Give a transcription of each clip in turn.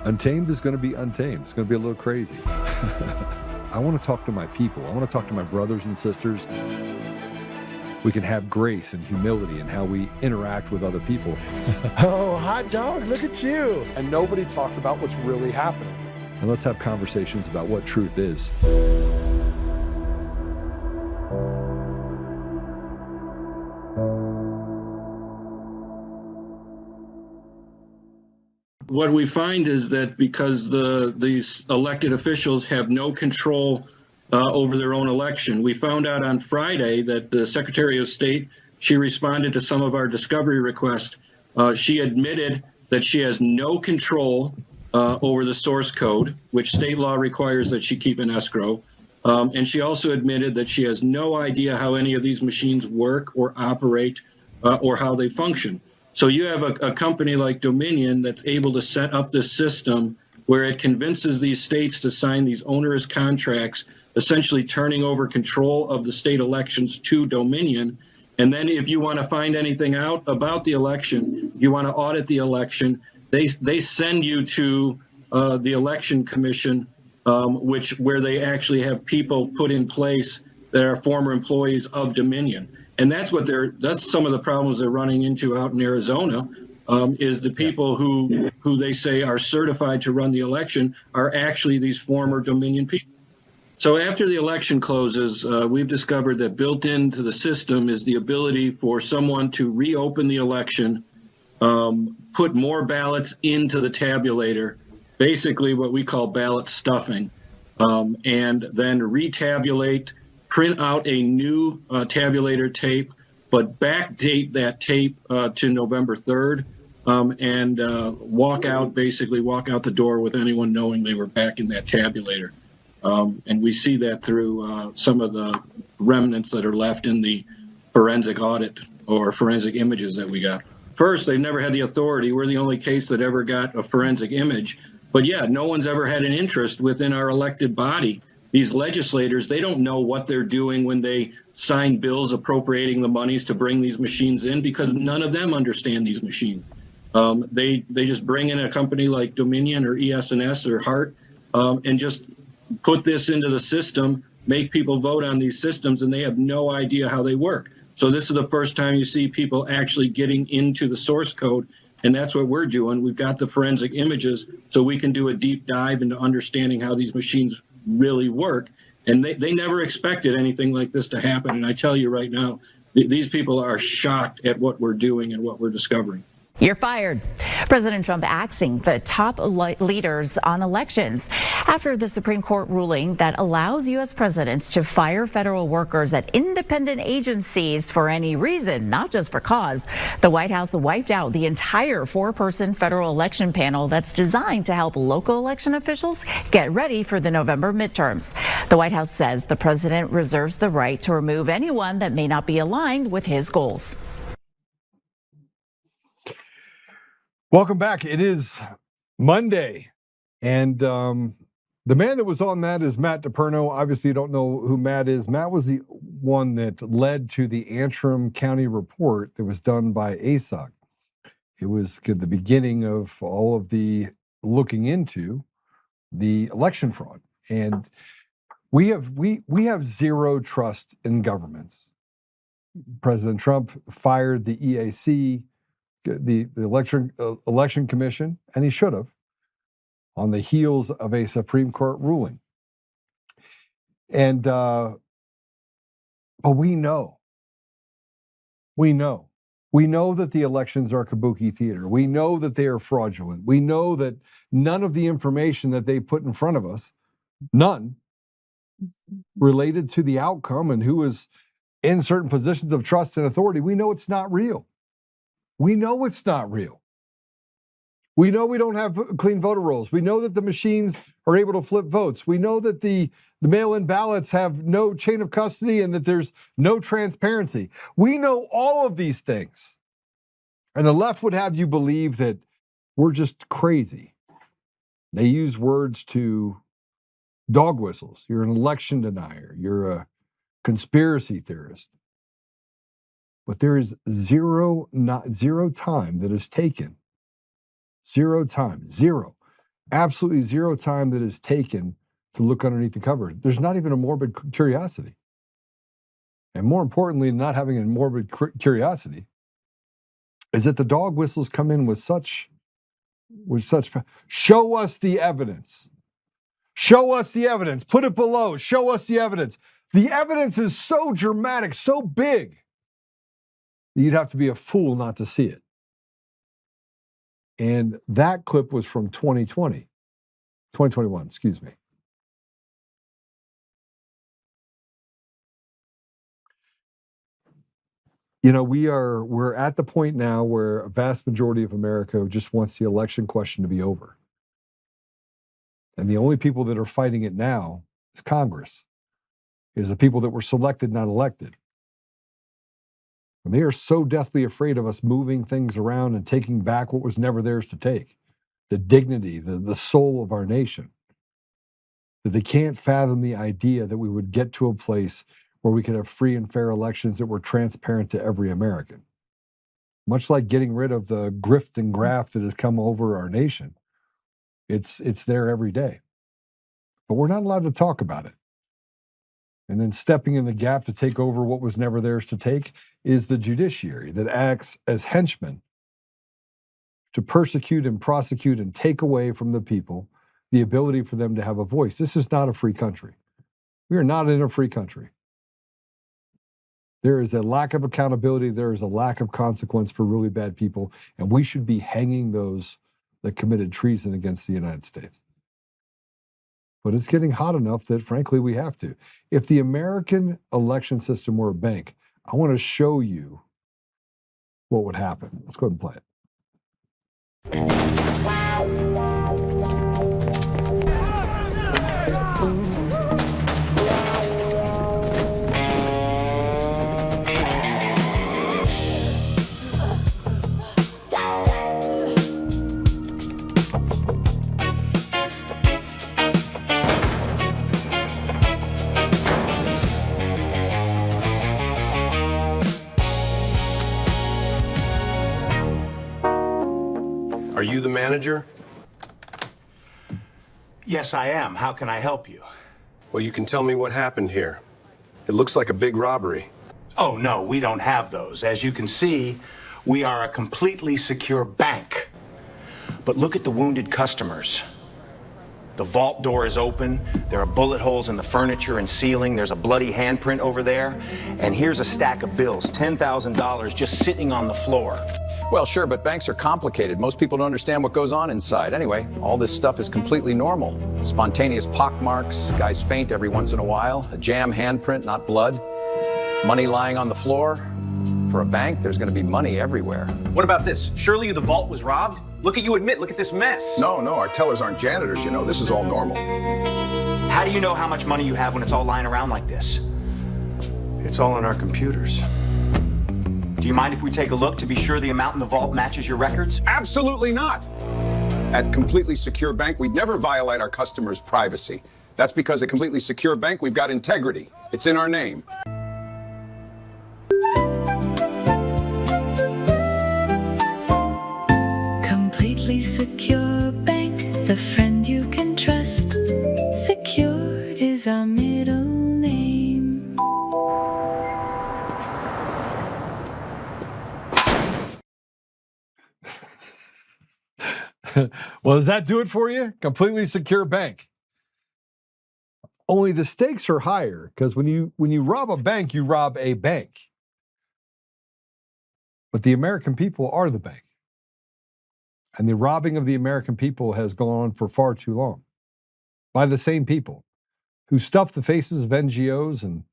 Untamed is going to be untamed. It's going to be a little crazy. I want to talk to my people. I want to talk to my brothers and sisters. We can have grace and humility in how we interact with other people. Oh, hot dog, look at you. And nobody talked about what's really happening. And let's have conversations about what truth is. What we find is that because these elected officials have no control over their own election, we found out on Friday that the Secretary of State, she responded to some of our discovery requests. She admitted that she has no control over the source code, which state law requires that she keep in escrow. And she also admitted that she has no idea how any of these machines work or operate or how they function. So you have a company like Dominion that's able to set up this system where it convinces these states to sign these onerous contracts, essentially turning over control of the state elections to Dominion. And then if you want to find anything out about the election, you want to audit the election, they send you to the Election Commission, where they actually have people put in place that are former employees of Dominion. And that's some of the problems they're running into out in Arizona, is the people who they say are certified to run the election are actually these former Dominion people. So after the election closes, we've discovered that built into the system is the ability for someone to reopen the election, put more ballots into the tabulator, basically what we call ballot stuffing, and then retabulate, print out a new tabulator tape, but backdate that tape to November 3rd, and walk out the door with anyone knowing they were back in that tabulator. And we see that through some of the remnants that are left in the forensic audit or forensic images that we got. First, they've never had the authority. We're the only case that ever got a forensic image. But yeah, no one's ever had an interest within our elected body. These legislators, they don't know what they're doing when they sign bills appropriating the monies to bring these machines in, because none of them understand these machines. They just bring in a company like Dominion or ES&S or Hart and just put this into the system, make people vote on these systems, and they have no idea how they work. So this is the first time you see people actually getting into the source code, and that's what we're doing. We've got the forensic images so we can do a deep dive into understanding how these machines really work. And they never expected anything like this to happen. And I tell you right now, these people are shocked at what we're doing and what we're discovering. You're fired. President Trump axing the top leaders on elections after the Supreme Court ruling that allows U.S. presidents to fire federal workers at independent agencies for any reason, not just for cause. The White House wiped out the entire four-person federal election panel that's designed to help local election officials get ready for the November midterms. The White House says the president reserves the right to remove anyone that may not be aligned with his goals. Welcome back. It is Monday, and the man that was on that is Matt DePerno. Obviously, you don't know who Matt is. Matt was the one that led to the Antrim County report that was done by ASOC. It was the beginning of all of the looking into the election fraud, and we have zero trust in governments. President Trump fired the EAC, the election commission, and he should have, on the heels of a Supreme Court ruling. And but we know that the elections are kabuki theater. We know that they are fraudulent. We know that none of the information that they put in front of us, none, related to the outcome and who is in certain positions of trust and authority, we know it's not real. We know it's not real. We know we don't have clean voter rolls. We know that the machines are able to flip votes. We know that the mail-in ballots have no chain of custody and that there's no transparency. We know all of these things. And the left would have you believe that we're just crazy. They use words to dog whistles. You're an election denier. You're a conspiracy theorist. But there is zero time that is taken. Zero time, zero. absolutely zero time that is taken to look underneath the cover. There's not even a morbid curiosity. And more importantly, not having a morbid curiosity is that the dog whistles come in with such, show us the evidence. Show us the evidence. Put it below. Show us the evidence. The evidence is so dramatic, so big, that you'd have to be a fool not to see it. And that clip was from 2021, excuse me. You know, we're at the point now where a vast majority of America just wants the election question to be over. And the only people that are fighting it now is Congress, is the people that were selected, not elected. And they are so deathly afraid of us moving things around and taking back what was never theirs to take, the dignity, the soul of our nation, that they can't fathom the idea that we would get to a place where we could have free and fair elections that were transparent to every American. Much like getting rid of the grift and graft that has come over our nation. It's there every day. But we're not allowed to talk about it. And then stepping in the gap to take over what was never theirs to take is the judiciary that acts as henchmen to persecute and prosecute and take away from the people the ability for them to have a voice. This is not a free country. We are not in a free country. There is a lack of accountability. There is a lack of consequence for really bad people. And we should be hanging those that committed treason against the United States. But it's getting hot enough that, frankly, we have to. If the American election system were a bank, I want to show you what would happen. Let's go ahead and play it. Are you the manager? Yes, I am. How can I help you? Well, you can tell me what happened here. It looks like a big robbery. Oh, no, we don't have those. As you can see, we are a completely secure bank. But look at the wounded customers. The vault door is open. There are bullet holes in the furniture and ceiling. There's a bloody handprint over there. And here's a stack of bills, $10,000 just sitting on the floor. Well, sure, but banks are complicated. Most people don't understand what goes on inside. Anyway, all this stuff is completely normal. Spontaneous pockmarks, guys faint every once in a while, a jam handprint, not blood, money lying on the floor. For a bank, there's going to be money everywhere. What about this? Surely the vault was robbed? Look at you admit, look at this mess. No, our tellers aren't janitors, you know. This is all normal. How do you know how much money you have when it's all lying around like this? It's all in our computers. Do you mind if we take a look to be sure the amount in the vault matches your records? Absolutely not. At Completely Secure Bank, we'd never violate our customers' privacy. That's because at Completely Secure Bank, we've got integrity. It's in our name. Completely Secure Bank, the friend you can trust. Secured is our middle name. Well, does that do it for you? Completely secure bank. Only the stakes are higher because when you rob a bank, you rob a bank. But the American people are the bank. And the robbing of the American people has gone on for far too long by the same people who stuff the faces of NGOs and,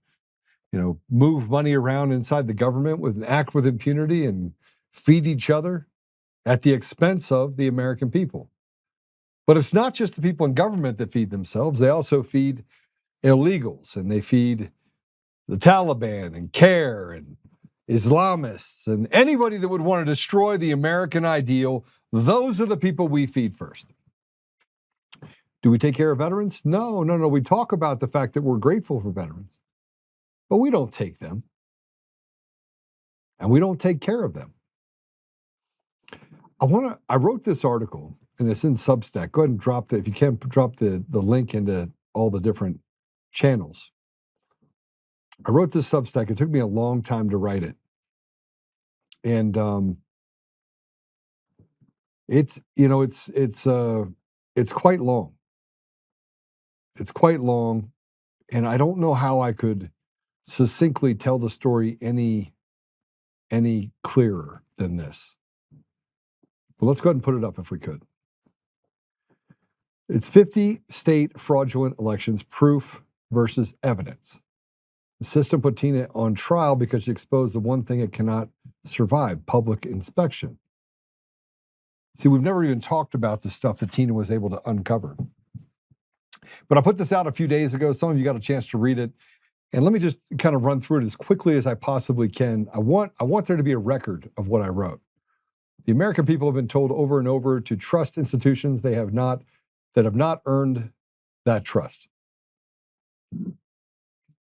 move money around inside the government and act with impunity and feed each other at the expense of the American people. But it's not just the people in government that feed themselves. They also feed illegals, and they feed the Taliban and CARE and Islamists and anybody that would want to destroy the American ideal. Those are the people we feed first. Do we take care of veterans? No. We talk about the fact that we're grateful for veterans, but we don't take them, and we don't take care of them. I wrote this article, and it's in Substack. Go ahead and drop if you can, drop the link into all the different channels. I wrote this Substack. It took me a long time to write it. And it's quite long. It's quite long, and I don't know how I could succinctly tell the story any clearer than this. Well, let's go ahead and put it up if we could. It's 50 state fraudulent elections, proof versus evidence. The system put Tina on trial because she exposed the one thing it cannot survive, public inspection. See, we've never even talked about the stuff that Tina was able to uncover. But I put this out a few days ago. Some of you got a chance to read it. And let me just kind of run through it as quickly as I possibly can. I want there to be a record of what I wrote. The American people have been told over and over to trust institutions that have not earned that trust.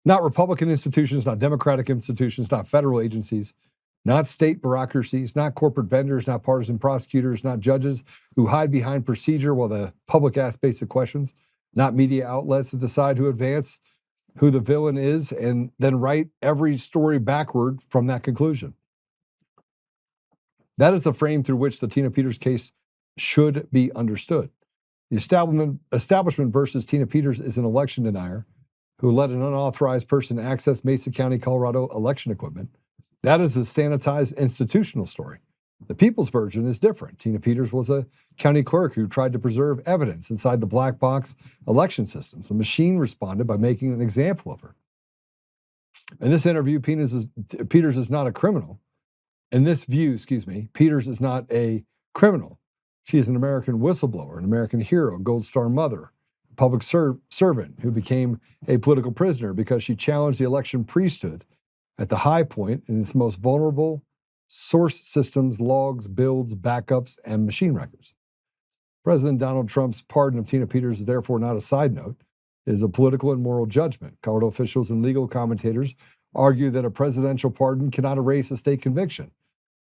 Not Republican institutions, not Democratic institutions, not federal agencies, not state bureaucracies, not corporate vendors, not partisan prosecutors, not judges who hide behind procedure while the public asks basic questions, not media outlets that decide who the villain is and then write every story backward from that conclusion. That is the frame through which the Tina Peters case should be understood. The establishment versus Tina Peters is an election denier who let an unauthorized person access Mesa County, Colorado election equipment. That is a sanitized institutional story. The people's version is different. Tina Peters was a county clerk who tried to preserve evidence inside the black box election systems. The machine responded by making an example of her. In this interview, Peters is not a criminal. In this view, Peters is not a criminal. She is an American whistleblower, an American hero, a Gold Star mother, a public servant who became a political prisoner because she challenged the election priesthood at the high point in its most vulnerable source systems, logs, builds, backups, and machine records. President Donald Trump's pardon of Tina Peters is therefore not a side note. It is a political and moral judgment. Colorado officials and legal commentators argue that a presidential pardon cannot erase a state conviction.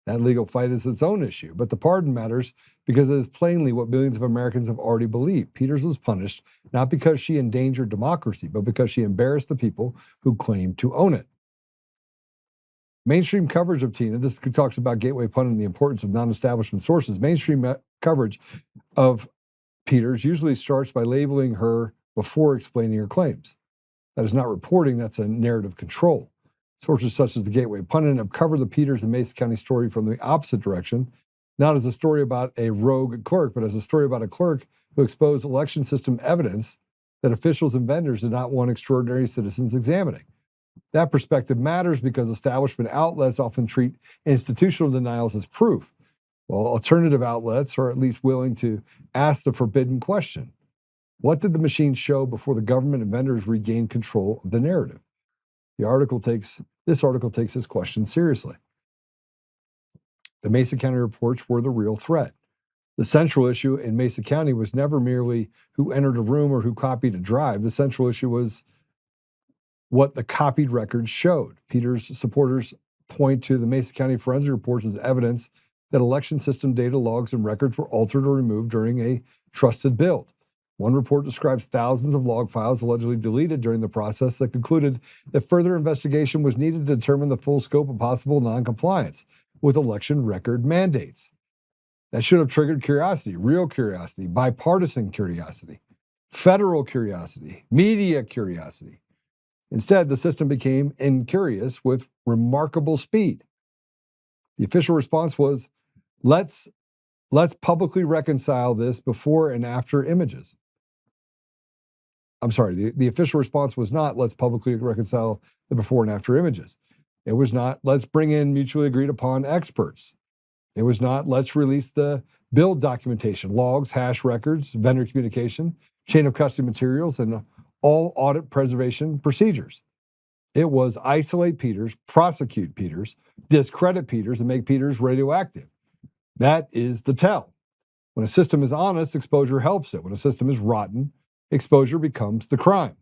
That legal fight is its own issue, but the pardon matters because it is plainly what millions of Americans have already believed. Peters was punished not because she endangered democracy, but because she embarrassed the people who claimed to own it. Mainstream coverage of Tina, this talks about gateway pundit and the importance of non-establishment sources. Mainstream coverage of Peters usually starts by labeling her before explaining her claims. That is not reporting, that's a narrative control. Sources such as the Gateway Pundit have covered the Peters and Mesa County story from the opposite direction, not as a story about a rogue clerk, but as a story about a clerk who exposed election system evidence that officials and vendors did not want extraordinary citizens examining. That perspective matters because establishment outlets often treat institutional denials as proof, while alternative outlets are at least willing to ask the forbidden question. What did the machine show before the government and vendors regained control of the narrative? This article takes this question seriously. The Mesa County reports were the real threat. The central issue in Mesa County was never merely who entered a room or who copied a drive. The central issue was what the copied records showed. Peters' supporters point to the Mesa County forensic reports as evidence that election system data logs and records were altered or removed during a trusted build. One report describes thousands of log files allegedly deleted during the process that concluded that further investigation was needed to determine the full scope of possible noncompliance with election record mandates. That should have triggered curiosity, real curiosity, bipartisan curiosity, federal curiosity, media curiosity. Instead, the system became incurious with remarkable speed. The official response was, let's publicly reconcile this before and after images. I'm sorry, the official response was not, let's publicly reconcile the before and after images. It was not, let's bring in mutually agreed upon experts. It was not, let's release the build documentation, logs, hash records, vendor communication, chain of custody materials, and all audit preservation procedures. It was isolate Peters, prosecute Peters, discredit Peters, and make Peters radioactive. That is the tell. When a system is honest, exposure helps it. When a system is rotten, exposure becomes the crime.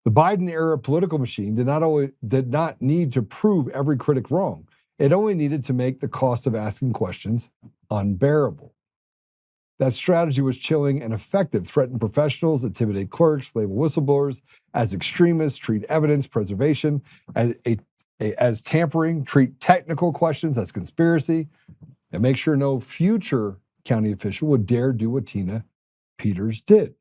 The Biden-era political machine did not need to prove every critic wrong. It only needed to make the cost of asking questions unbearable. That strategy was chilling and effective, threatened professionals, intimidate clerks, label whistleblowers as extremists, treat evidence preservation as tampering, treat technical questions as conspiracy, and make sure no future county official would dare do what Tina Peters did.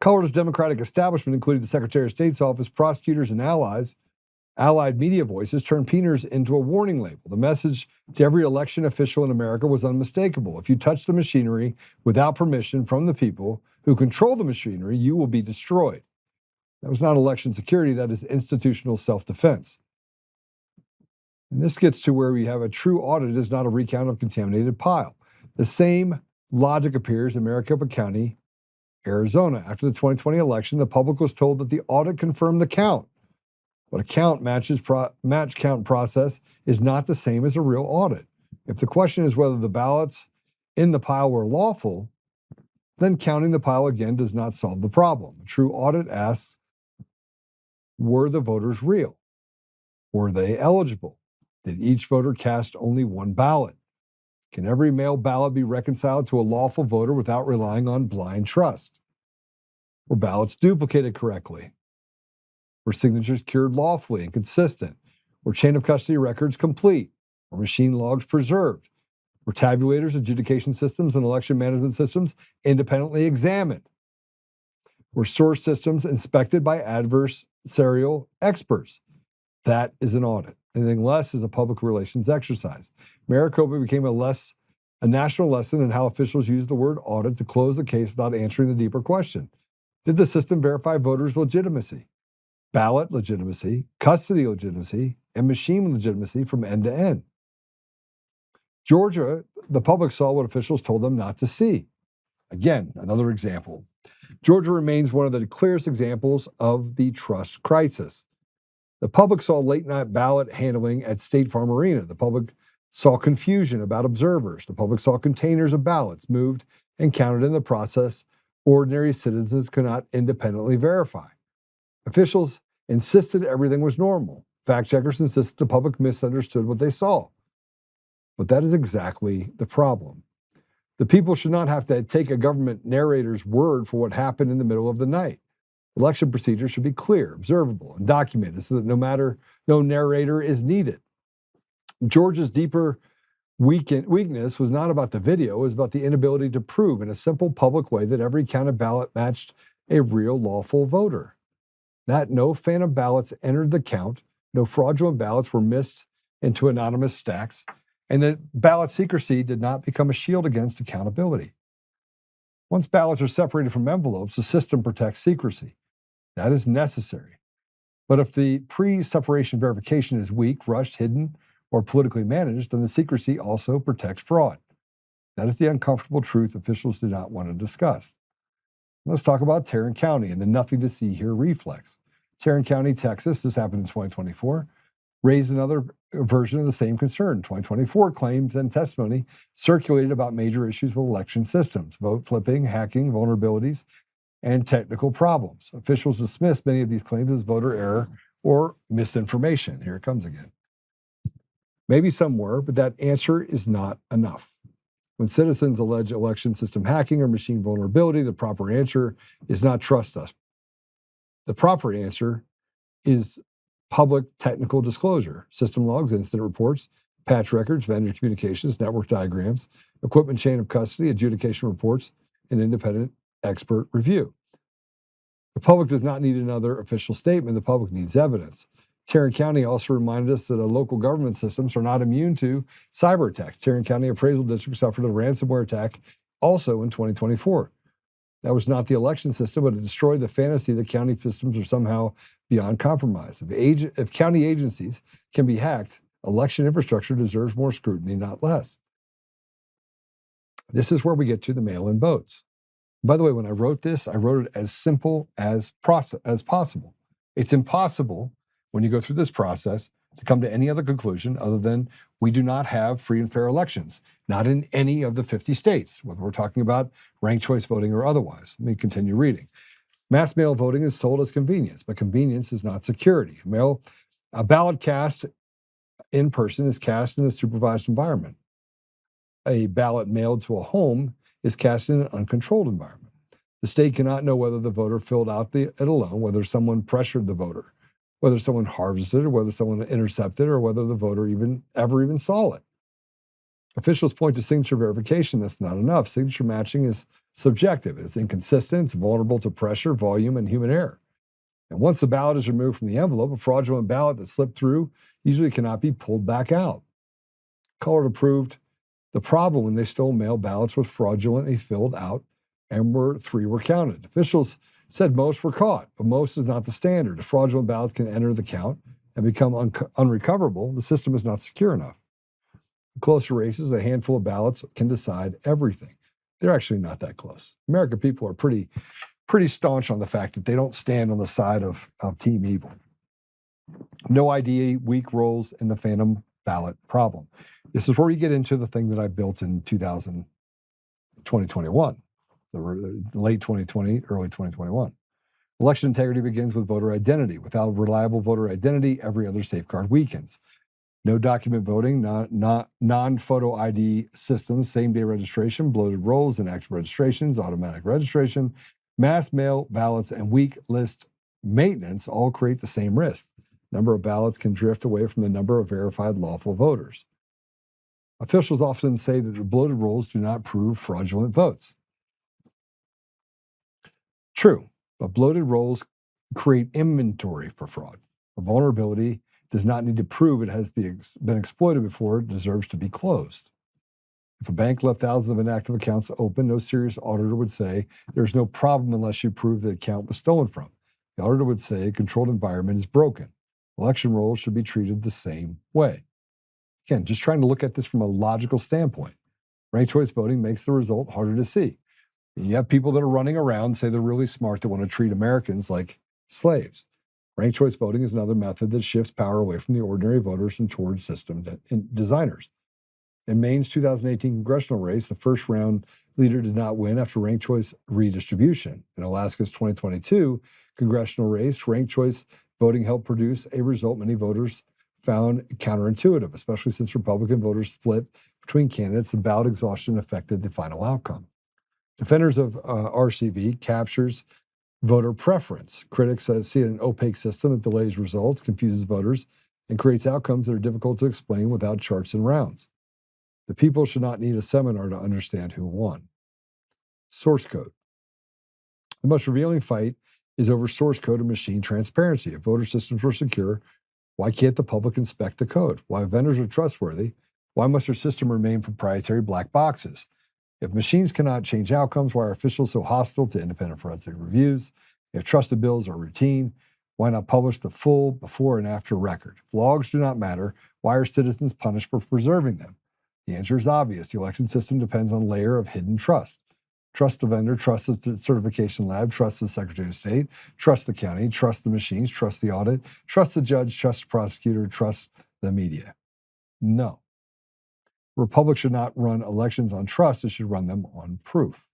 Colorado's Democratic establishment, including the Secretary of State's office, prosecutors, and allied media voices, turned Peters into a warning label. The message to every election official in America was unmistakable. If you touch the machinery without permission from the people who control the machinery, you will be destroyed. That was not election security, that is institutional self-defense. And this gets to where we have a true audit is not a recount of contaminated pile. The same logic appears in Maricopa County, Arizona. After the 2020 election, the public was told that the audit confirmed the count. But a count match count process is not the same as a real audit. If the question is whether the ballots in the pile were lawful, then counting the pile again does not solve the problem. A true audit asks, were the voters real? Were they eligible? Did each voter cast only one ballot? Can every mail ballot be reconciled to a lawful voter without relying on blind trust? Were ballots duplicated correctly? Were signatures cured lawfully and consistent? Were chain of custody records complete? Were machine logs preserved? Were tabulators, adjudication systems, and election management systems independently examined? Were source systems inspected by adversarial experts? That is an audit. Anything less is a public relations exercise. Maricopa became a national lesson in how officials use the word audit to close the case without answering the deeper question. Did the system verify voters' legitimacy, ballot legitimacy, custody legitimacy, and machine legitimacy from end to end? Georgia, the public saw what officials told them not to see. Again, another example. Georgia remains one of the clearest examples of the trust crisis. The public saw late-night ballot handling at State Farm Arena. The public saw confusion about observers. The public saw containers of ballots moved and counted in the process ordinary citizens could not independently verify. Officials insisted everything was normal. Fact checkers insisted the public misunderstood what they saw. But that is exactly the problem. The people should not have to take a government narrator's word for what happened in the middle of the night. Election procedures should be clear, observable, and documented so that no narrator is needed. Georgia's deeper weakness was not about the video, it was about the inability to prove in a simple public way that every counted ballot matched a real lawful voter. That no phantom ballots entered the count, no fraudulent ballots were missed into anonymous stacks, and that ballot secrecy did not become a shield against accountability. Once ballots are separated from envelopes, the system protects secrecy. That is necessary. But if the pre-separation verification is weak, rushed, hidden, or politically managed, then the secrecy also protects fraud. That is the uncomfortable truth officials do not want to discuss. Let's talk about Tarrant County and the nothing to see here reflex. Tarrant County, Texas, this happened in 2024, raised another version of the same concern. 2024 claims and testimony circulated about major issues with election systems, vote flipping, hacking, vulnerabilities, and technical problems. Officials dismissed many of these claims as voter error or misinformation. Here it comes again. Maybe some were, but that answer is not enough. When citizens allege election system hacking or machine vulnerability, the proper answer is not trust us. The proper answer is public technical disclosure, system logs, incident reports, patch records, vendor communications, network diagrams, equipment chain of custody, adjudication reports, and independent expert review. The public does not need another official statement. The public needs evidence. Tarrant County also reminded us that local government systems are not immune to cyber attacks. Tarrant County Appraisal District suffered a ransomware attack also in 2024. That was not the election system, but it destroyed the fantasy that county systems are somehow beyond compromise. If county agencies can be hacked, election infrastructure deserves more scrutiny, not less. This is where we get to the mail-in votes. By the way, when I wrote this, I wrote it as simple as possible. It's impossible when you go through this process to come to any other conclusion other than we do not have free and fair elections, not in any of the 50 states, whether we're talking about ranked choice voting or otherwise. Let me continue reading. Mass mail voting is sold as convenience, but convenience is not security. A ballot cast in person is cast in a supervised environment. A ballot mailed to a home is cast in an uncontrolled environment. The state cannot know whether the voter filled out it alone, whether someone pressured the voter, whether someone harvested, or whether someone intercepted, or whether the voter ever saw it. Officials point to signature verification. That's not enough. Signature matching is subjective. It's inconsistent. It's vulnerable to pressure, volume, and human error. And once the ballot is removed from the envelope, a fraudulent ballot that slipped through usually cannot be pulled back out. Colorado proved the problem when they stole mail ballots was fraudulently filled out and 3 were counted. Officials said most were caught, but most is not the standard. If fraudulent ballots can enter the count and become unrecoverable, the system is not secure enough. In closer races, a handful of ballots can decide everything. They're actually not that close. American people are pretty staunch on the fact that they don't stand on the side of team evil. No ID, weak rolls, and the phantom ballot problem. This is where we get into the thing that I built in 2021, the late 2020, early 2021. Election integrity begins with voter identity. Without reliable voter identity, every other safeguard weakens. No document voting, non-photo ID systems, same-day registration, bloated rolls, inactive registrations, automatic registration, mass mail ballots, and weak list maintenance all create the same risk. Number of ballots can drift away from the number of verified lawful voters. Officials often say that the bloated rolls do not prove fraudulent votes. True, but bloated rolls create inventory for fraud. A vulnerability does not need to prove it has been exploited before it deserves to be closed. If a bank left thousands of inactive accounts open, no serious auditor would say there's no problem unless you prove the account was stolen from. The auditor would say a controlled environment is broken. Election rolls should be treated the same way. Again, just trying to look at this from a logical standpoint. Ranked choice voting makes the result harder to see. And you have people that are running around, say they're really smart, that want to treat Americans like slaves. Ranked choice voting is another method that shifts power away from the ordinary voters and towards system designers. In Maine's 2018 congressional race, the first round leader did not win after ranked choice redistribution. In Alaska's 2022 congressional race, ranked choice voting helped produce a result many voters found counterintuitive, especially since Republican voters split between candidates and ballot exhaustion affected the final outcome. Defenders of RCV captures voter preference. Critics see an opaque system that delays results, confuses voters, and creates outcomes that are difficult to explain without charts and rounds. The people should not need a seminar to understand who won. Source code. The most revealing fight is over source code and machine transparency. If voter systems were secure, why can't the public inspect the code? Why vendors are trustworthy? Why must their system remain proprietary black boxes? If machines cannot change outcomes, why are officials so hostile to independent forensic reviews? If trusted bills are routine, why not publish the full before and after record? If logs do not matter, why are citizens punished for preserving them? The answer is obvious. The election system depends on a layer of hidden trust. Trust the vendor, trust the certification lab, trust the Secretary of State, trust the county, trust the machines, trust the audit, trust the judge, trust the prosecutor, trust the media. No. Republic should not run elections on trust. It should run them on proof.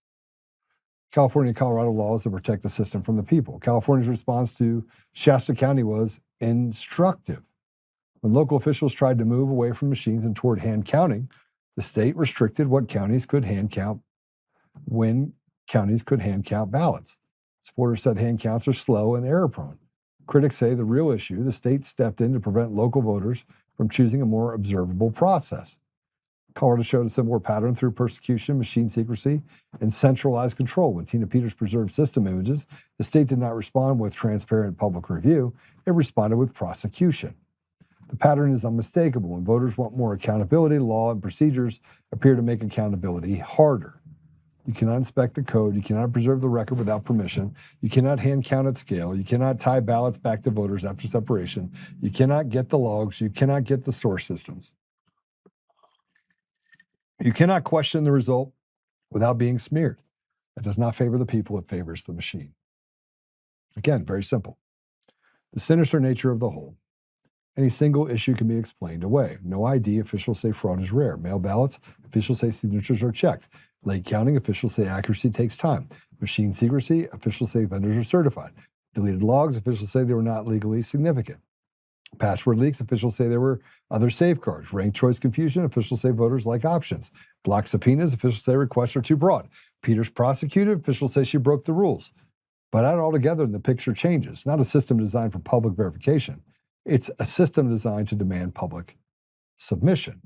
California and Colorado laws that protect the system from the people. California's response to Shasta County was instructive. When local officials tried to move away from machines and toward hand counting, the state restricted what counties could hand count when counties could hand count ballots. Supporters said hand counts are slow and error prone. Critics say the real issue, the state stepped in to prevent local voters from choosing a more observable process. Colorado showed a similar pattern through persecution, machine secrecy, and centralized control. When Tina Peters preserved system images, the state did not respond with transparent public review. It responded with prosecution. The pattern is unmistakable. When voters want more accountability, law and procedures appear to make accountability harder. You cannot inspect the code. You cannot preserve the record without permission. You cannot hand count at scale. You cannot tie ballots back to voters after separation. You cannot get the logs. You cannot get the source systems. You cannot question the result without being smeared. That does not favor the people. It favors the machine. Again, very simple. The sinister nature of the whole. Any single issue can be explained away. No ID, officials say fraud is rare. Mail ballots, officials say signatures are checked. Late counting, officials say accuracy takes time. Machine secrecy, officials say vendors are certified. Deleted logs, officials say they were not legally significant. Password leaks, officials say there were other safeguards. Ranked choice confusion, officials say voters like options. Block subpoenas, officials say requests are too broad. Peters prosecuted, officials say she broke the rules. But add it all together and the picture changes. Not a system designed for public verification. It's a system designed to demand public submission.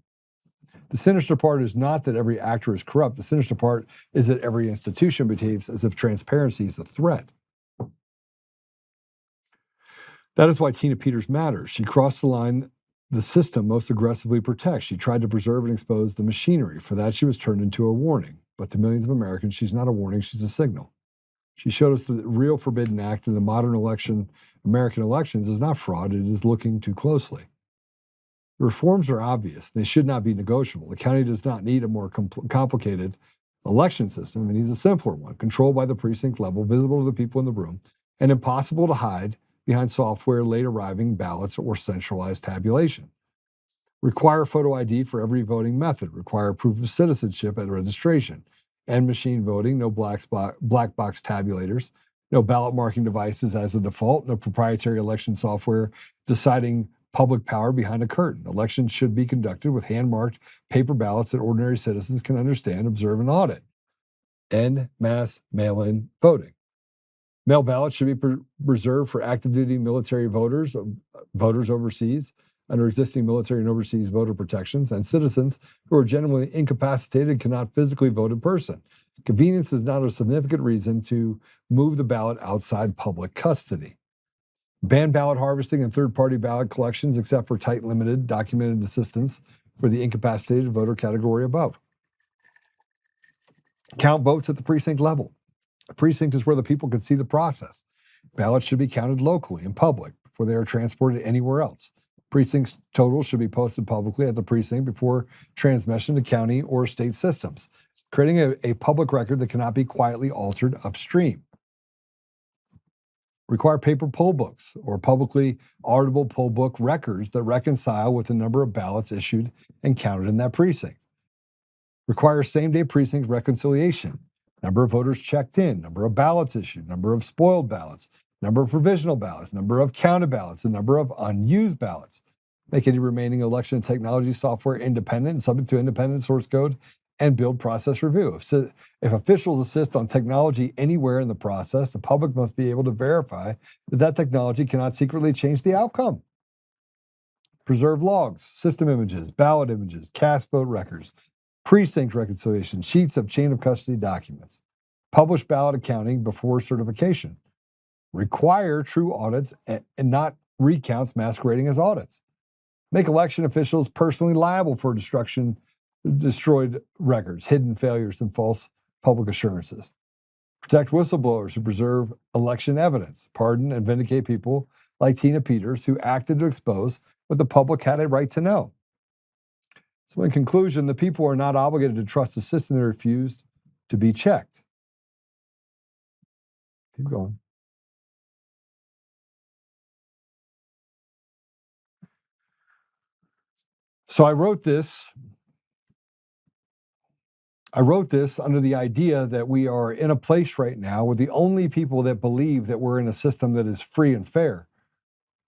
The sinister part is not that every actor is corrupt. The sinister part is that every institution behaves as if transparency is a threat. That is why Tina Peters matters. She crossed the line the system most aggressively protects. She tried to preserve and expose the machinery. For that, she was turned into a warning. But to millions of Americans, she's not a warning, she's a signal. She showed us that the real forbidden act in the modern American elections is not fraud, it is looking too closely. The reforms are obvious. They should not be negotiable. The county does not need a more complicated election system. It needs a simpler one, controlled by the precinct level, visible to the people in the room, and impossible to hide behind software, late arriving ballots, or centralized tabulation. Require photo ID for every voting method. Require proof of citizenship at registration. End machine voting, no black box tabulators, no ballot marking devices as a default, no proprietary election software deciding public power behind a curtain. Elections should be conducted with hand-marked paper ballots that ordinary citizens can understand, observe, and audit. End mass mail-in voting. Mail ballots should be reserved for active-duty military voters overseas under existing military and overseas voter protections, and citizens who are genuinely incapacitated and cannot physically vote in person. Convenience is not a significant reason to move the ballot outside public custody. Ban ballot harvesting and third-party ballot collections except for tight, limited, documented assistance for the incapacitated voter category above. Count votes at the precinct level. A precinct is where the people can see the process. Ballots should be counted locally in public before they are transported anywhere else. Precincts totals should be posted publicly at the precinct before transmission to county or state systems, creating a public record that cannot be quietly altered upstream. Require paper poll books or publicly auditable poll book records that reconcile with the number of ballots issued and counted in that precinct. Require same-day precinct reconciliation. Number of voters checked in, number of ballots issued, number of spoiled ballots, number of provisional ballots, number of counted ballots, and number of unused ballots. Make any remaining election technology software independent and subject to independent source code and build process review. If officials assist on technology anywhere in the process, the public must be able to verify that that technology cannot secretly change the outcome. Preserve logs, system images, ballot images, cast vote records, precinct reconciliation, sheets of chain of custody documents. Publish ballot accounting before certification. Require true audits and not recounts masquerading as audits. Make election officials personally liable for destroyed records, hidden failures, and false public assurances. Protect whistleblowers who preserve election evidence. Pardon and vindicate people like Tina Peters who acted to expose what the public had a right to know. So in conclusion, the people are not obligated to trust a system that refused to be checked. Keep going. So I wrote this under the idea that we are in a place right now where the only people that believe that we're in a system that is free and fair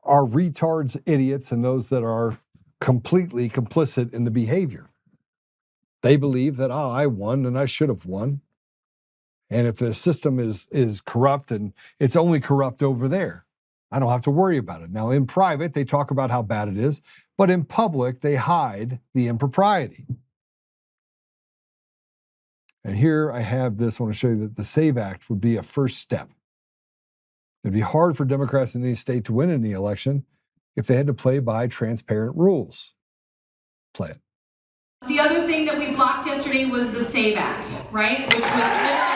are retards, idiots, and those that are completely complicit in the behavior. They believe that, I won and I should have won. And if the system is corrupt and it's only corrupt over there, I don't have to worry about it. Now, in private, they talk about how bad it is, but in public, they hide the impropriety. And here I have this. I want to show you that the SAVE Act would be a first step. It'd be hard for Democrats in any state to win any election if they had to play by transparent rules. Play it. The other thing that we blocked yesterday was the SAVE Act, right? Which was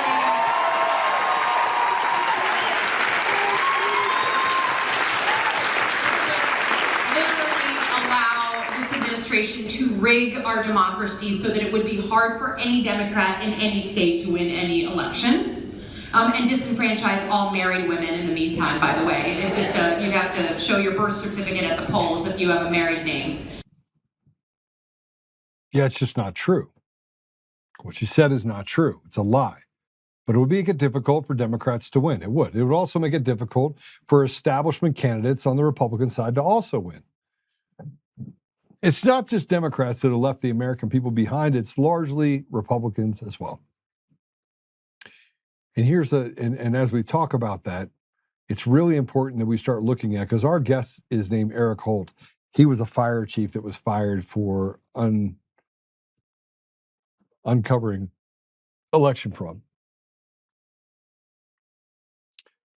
to rig our democracy so that it would be hard for any Democrat in any state to win any election, and disenfranchise all married women in the meantime, by the way. It just, you have to show your birth certificate at the polls if you have a married name. Yeah, it's just not true. What she said is not true. It's a lie. But it would make it difficult for Democrats to win. It would. It would also make it difficult for establishment candidates on the Republican side to also win. It's not just Democrats that have left the American people behind. It's largely Republicans as well. And and as we talk about that, it's really important that we start looking at, because our guest is named Erik Holt. He was a fire chief that was fired for uncovering election fraud.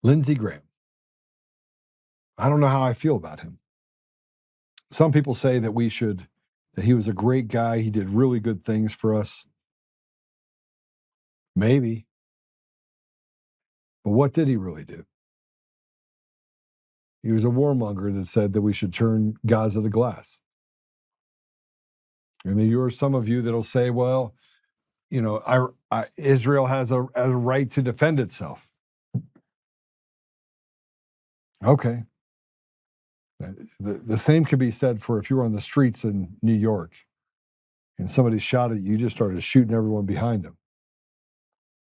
Lindsay Graham. I don't know how I feel about him. Some people say that that he was a great guy. He did really good things for us. Maybe. But what did he really do? He was a warmonger that said that we should turn Gaza to glass. And there are some of you that'll say, well, you know, Israel has a right to defend itself. Okay. The same could be said for if you were on the streets in New York and somebody shot at you, you just started shooting everyone behind him.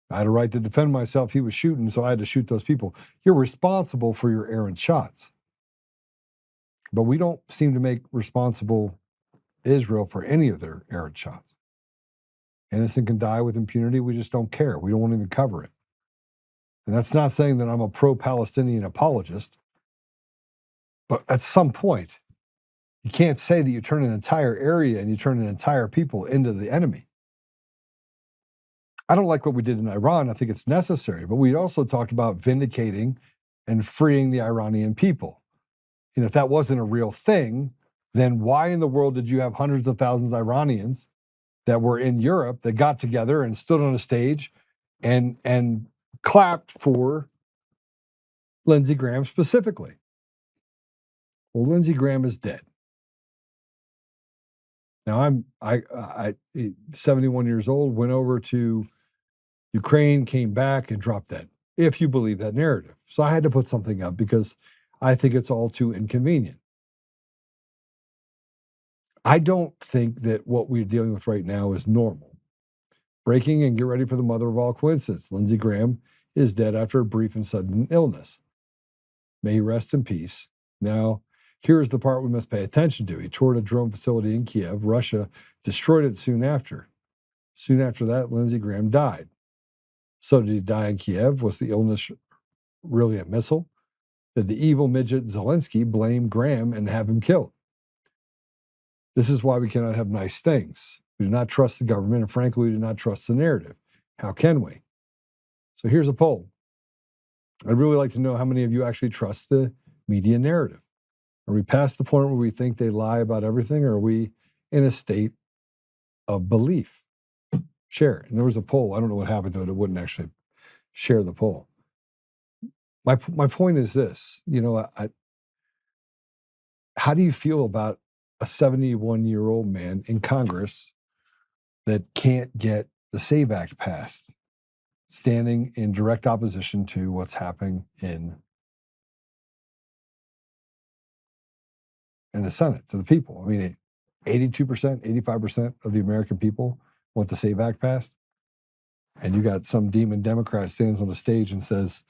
I had a right to defend myself. He was shooting, so I had to shoot those people. You're responsible for your errant shots. But we don't seem to make responsible Israel for any of their errant shots. Innocent can die with impunity. We just don't care. We don't want to even cover it. And that's not saying that I'm a pro-Palestinian apologist. But at some point, you can't say that you turn an entire area and you turn an entire people into the enemy. I don't like what we did in Iran. I think it's necessary. But we also talked about vindicating and freeing the Iranian people. And if that wasn't a real thing, then why in the world did you have hundreds of thousands of Iranians that were in Europe that got together and stood on a stage and clapped for Lindsey Graham specifically? Well, Lindsey Graham is dead. Now I'm 71 years old, went over to Ukraine, came back and dropped dead, if you believe that narrative. So I had to put something up because I think it's all too inconvenient. I don't think that what we're dealing with right now is normal. Breaking, and get ready for the mother of all coincidences. Lindsey Graham is dead after a brief and sudden illness. May he rest in peace. Now, here is the part we must pay attention to. He toured a drone facility in Kiev. Russia destroyed it soon after. Soon after that, Lindsey Graham died. So did he die in Kiev? Was the illness really a missile? Did the evil midget Zelensky blame Graham and have him killed? This is why we cannot have nice things. We do not trust the government, and frankly, we do not trust the narrative. How can we? So here's a poll. I'd really like to know how many of you actually trust the media narrative. Are we past the point where we think they lie about everything, or are we in a state of belief? Share. And there was a poll. I don't know what happened to it. It wouldn't actually share the poll. My point is this. You know, how do you feel about a 71-year-old man in Congress that can't get the SAVE Act passed, standing in direct opposition to what's happening in the Senate, to the people? I mean, 82%, 85% of the American people want the SAVE Act passed. And you got some demon Democrat stands on the stage and says,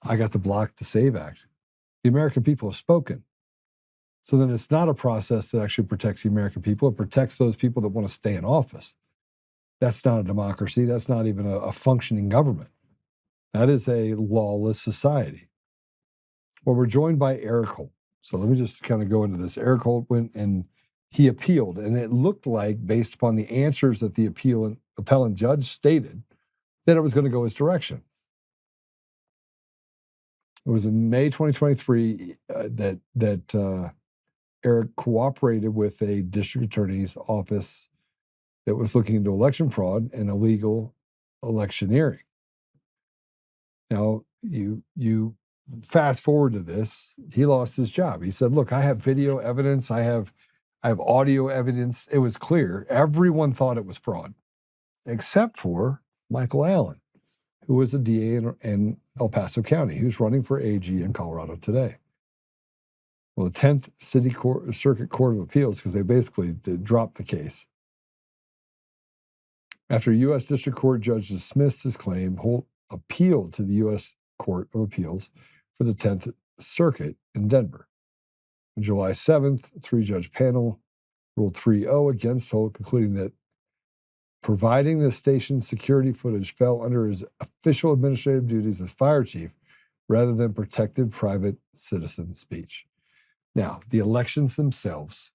I got to block the SAVE Act. The American people have spoken. So then it's not a process that actually protects the American people. It protects those people that want to stay in office. That's not a democracy. That's not even a functioning government. That is a lawless society. Well, we're joined by Erik Holt. So let me just kind of go into this. Erik Holt went and he appealed, and it looked like, based upon the answers that the appellant judge stated, that it was going to go his direction. It was in May 2023 that Erik cooperated with a district attorney's office that was looking into election fraud and illegal electioneering. Now, you fast forward to this, he lost his job. He said, look, I have video evidence. I have audio evidence. It was clear. Everyone thought it was fraud, except for Michael Allen, who was a DA in El Paso County, who's running for AG in Colorado today. Well, the 10th Circuit Court of Appeals, because they basically dropped the case. After a U.S. District Court judge dismissed his claim, Holt appealed to the U.S. Court of Appeals for the 10th Circuit in Denver. On July 7th, a 3-judge panel ruled 3-0 against Holt, concluding that providing the station's security footage fell under his official administrative duties as fire chief rather than protected private citizen speech. Now, the elections themselves,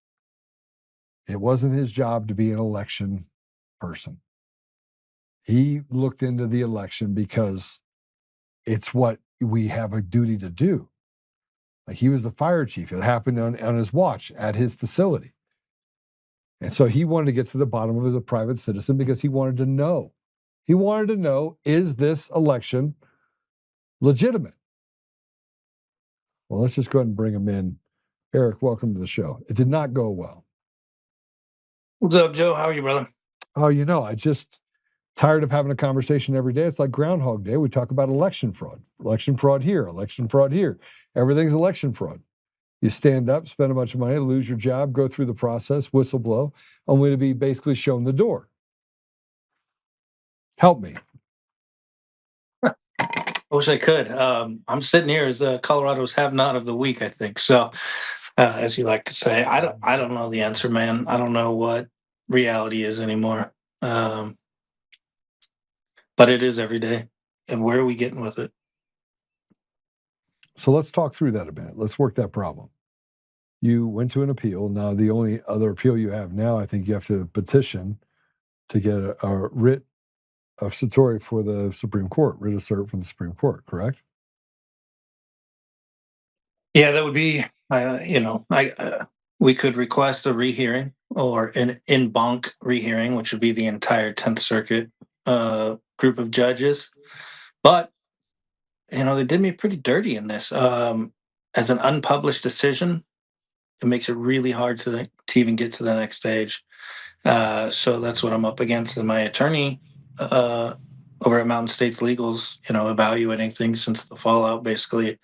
it wasn't his job to be an election person. He looked into the election because it's what we have a duty to do. Like, he was the fire chief. It happened on his watch at his facility. And so he wanted to get to the bottom of it as a private citizen because he wanted to know. He wanted to know, is this election legitimate? Well, let's just go ahead and bring him in. Erik, welcome to the show. It did not go well. What's up, Joe? How are you, brother? Oh, I just tired of having a conversation every day. It's like Groundhog Day. We talk about election fraud here, election fraud here. Everything's election fraud. You stand up, spend a bunch of money, lose your job, go through the process, whistleblow, only to be basically shown the door. Help me. I wish I could. I'm sitting here as Colorado's have-not of the week, I think. So, as you like to say, I don't know the answer, man. I don't know what reality is anymore. But it is every day. And where are we getting with it? So let's talk through that a bit. Let's work that problem. You went to an appeal. Now, the only other appeal you have now, I think you have to petition to get a writ of certiorari for the Supreme Court, writ of cert from the Supreme Court, correct? Yeah, that would be, we could request a rehearing or an en banc rehearing, which would be the entire 10th Circuit group of judges. But, they did me pretty dirty in this. As an unpublished decision, it makes it really hard to even get to the next stage. So that's what I'm up against. And my attorney over at Mountain States Legal's, evaluating things since the fallout, basically,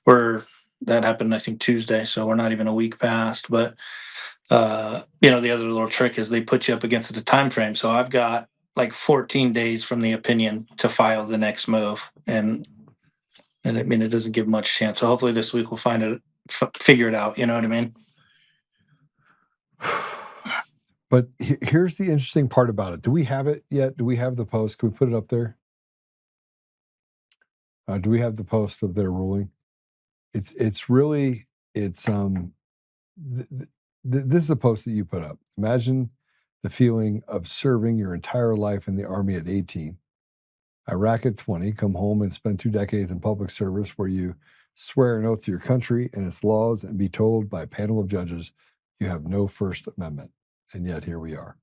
that happened, I think, Tuesday. So we're not even a week past. But, the other little trick is they put you up against the time frame. So I've got like 14 days from the opinion to file the next move. And I mean, it doesn't give much chance. So hopefully this week we'll figure it out. You know what I mean? But here's the interesting part about it. Do we have it yet? Do we have the post? Can we put it up there? Do we have the post of their ruling? This is a post that you put up. Imagine the feeling of serving your entire life in the Army at 18, Iraq at 20, come home and spend 2 decades in public service where you swear an oath to your country and its laws and be told by a panel of judges you have no First Amendment. And yet here we are.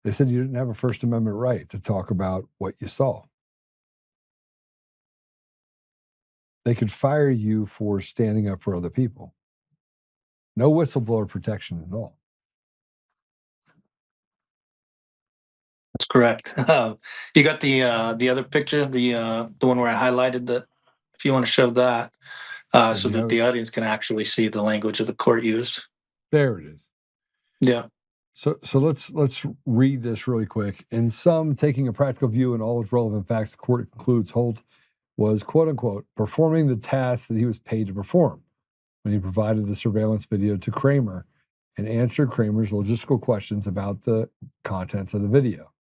They said you didn't have a First Amendment right to talk about what you saw. They could fire you for standing up for other people. No whistleblower protection at all. That's correct. You got the other picture, the one where I highlighted if you want to show that, so that the audience can actually see the language of the court used. There it is. Yeah. So let's read this really quick. In sum, taking a practical view and all its relevant facts, the court concludes Holt was, quote unquote, performing the tasks that he was paid to perform when he provided the surveillance video to Kramer and answered Kramer's logistical questions about the contents of the video.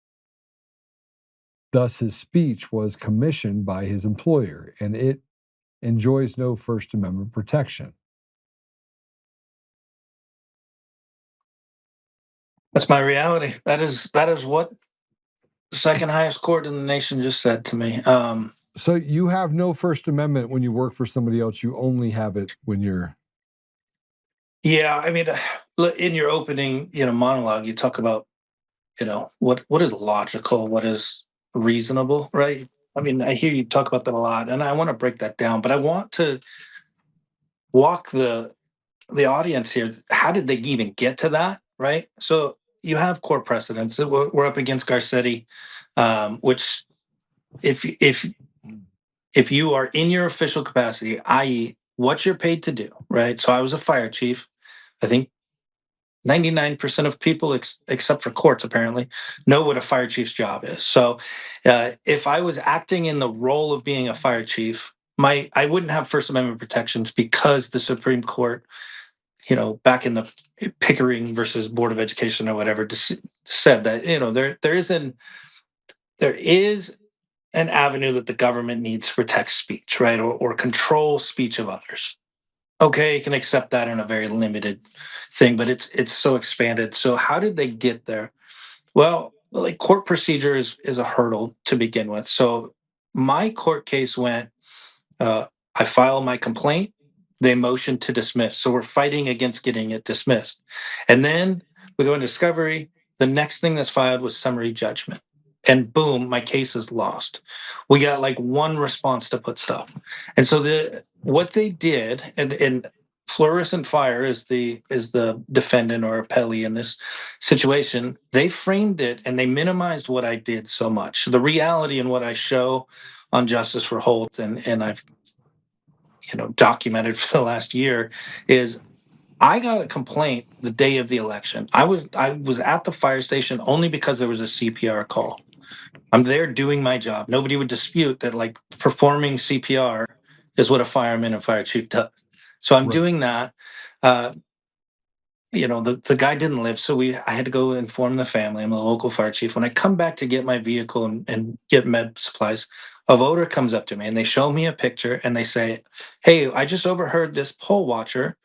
Thus, his speech was commissioned by his employer, and it enjoys no First Amendment protection. That's my reality. That is what the second highest court in the nation just said to me. So you have no First Amendment when you work for somebody else. You only have it when you're. Yeah, I mean, in your opening, monologue, you talk about, what is logical, what is reasonable, right? I mean, I hear you talk about that a lot, and I want to break that down, but I want to walk the audience here. How did they even get to that, right? So you have court precedents. We're up against Garcetti, which if you are in your official capacity, i.e., what you're paid to do, right? So I was a fire chief. I think 99% of people, except for courts, apparently, know what a fire chief's job is. So if I was acting in the role of being a fire chief, I wouldn't have First Amendment protections because the Supreme Court, back in the Pickering versus Board of Education or whatever, said that there is an avenue that the government needs to protect speech, right, or control speech of others. Okay, you can accept that in a very limited thing, but it's so expanded. So how did they get there? Well, like court procedure is a hurdle to begin with. So my court case went. I file my complaint. They motion to dismiss. So we're fighting against getting it dismissed, and then we go into discovery. The next thing that's filed was summary judgment, and boom, my case is lost. We got like one response to put stuff, and so what they did, and Fluorescent Fire is the defendant or appellee in this situation. They framed it and they minimized what I did so much. The reality and what I show on Justice for Holt, and I've documented for the last year, is I got a complaint the day of the election. I was at the fire station only because there was a CPR call. I'm there doing my job. Nobody would dispute that, like, performing CPR is what a fireman and fire chief does. So I'm doing that. The guy didn't live, so I had to go inform the family. I'm a local fire chief. When I come back to get my vehicle and get med supplies, a voter comes up to me and they show me a picture and they say, "Hey, I just overheard this poll watcher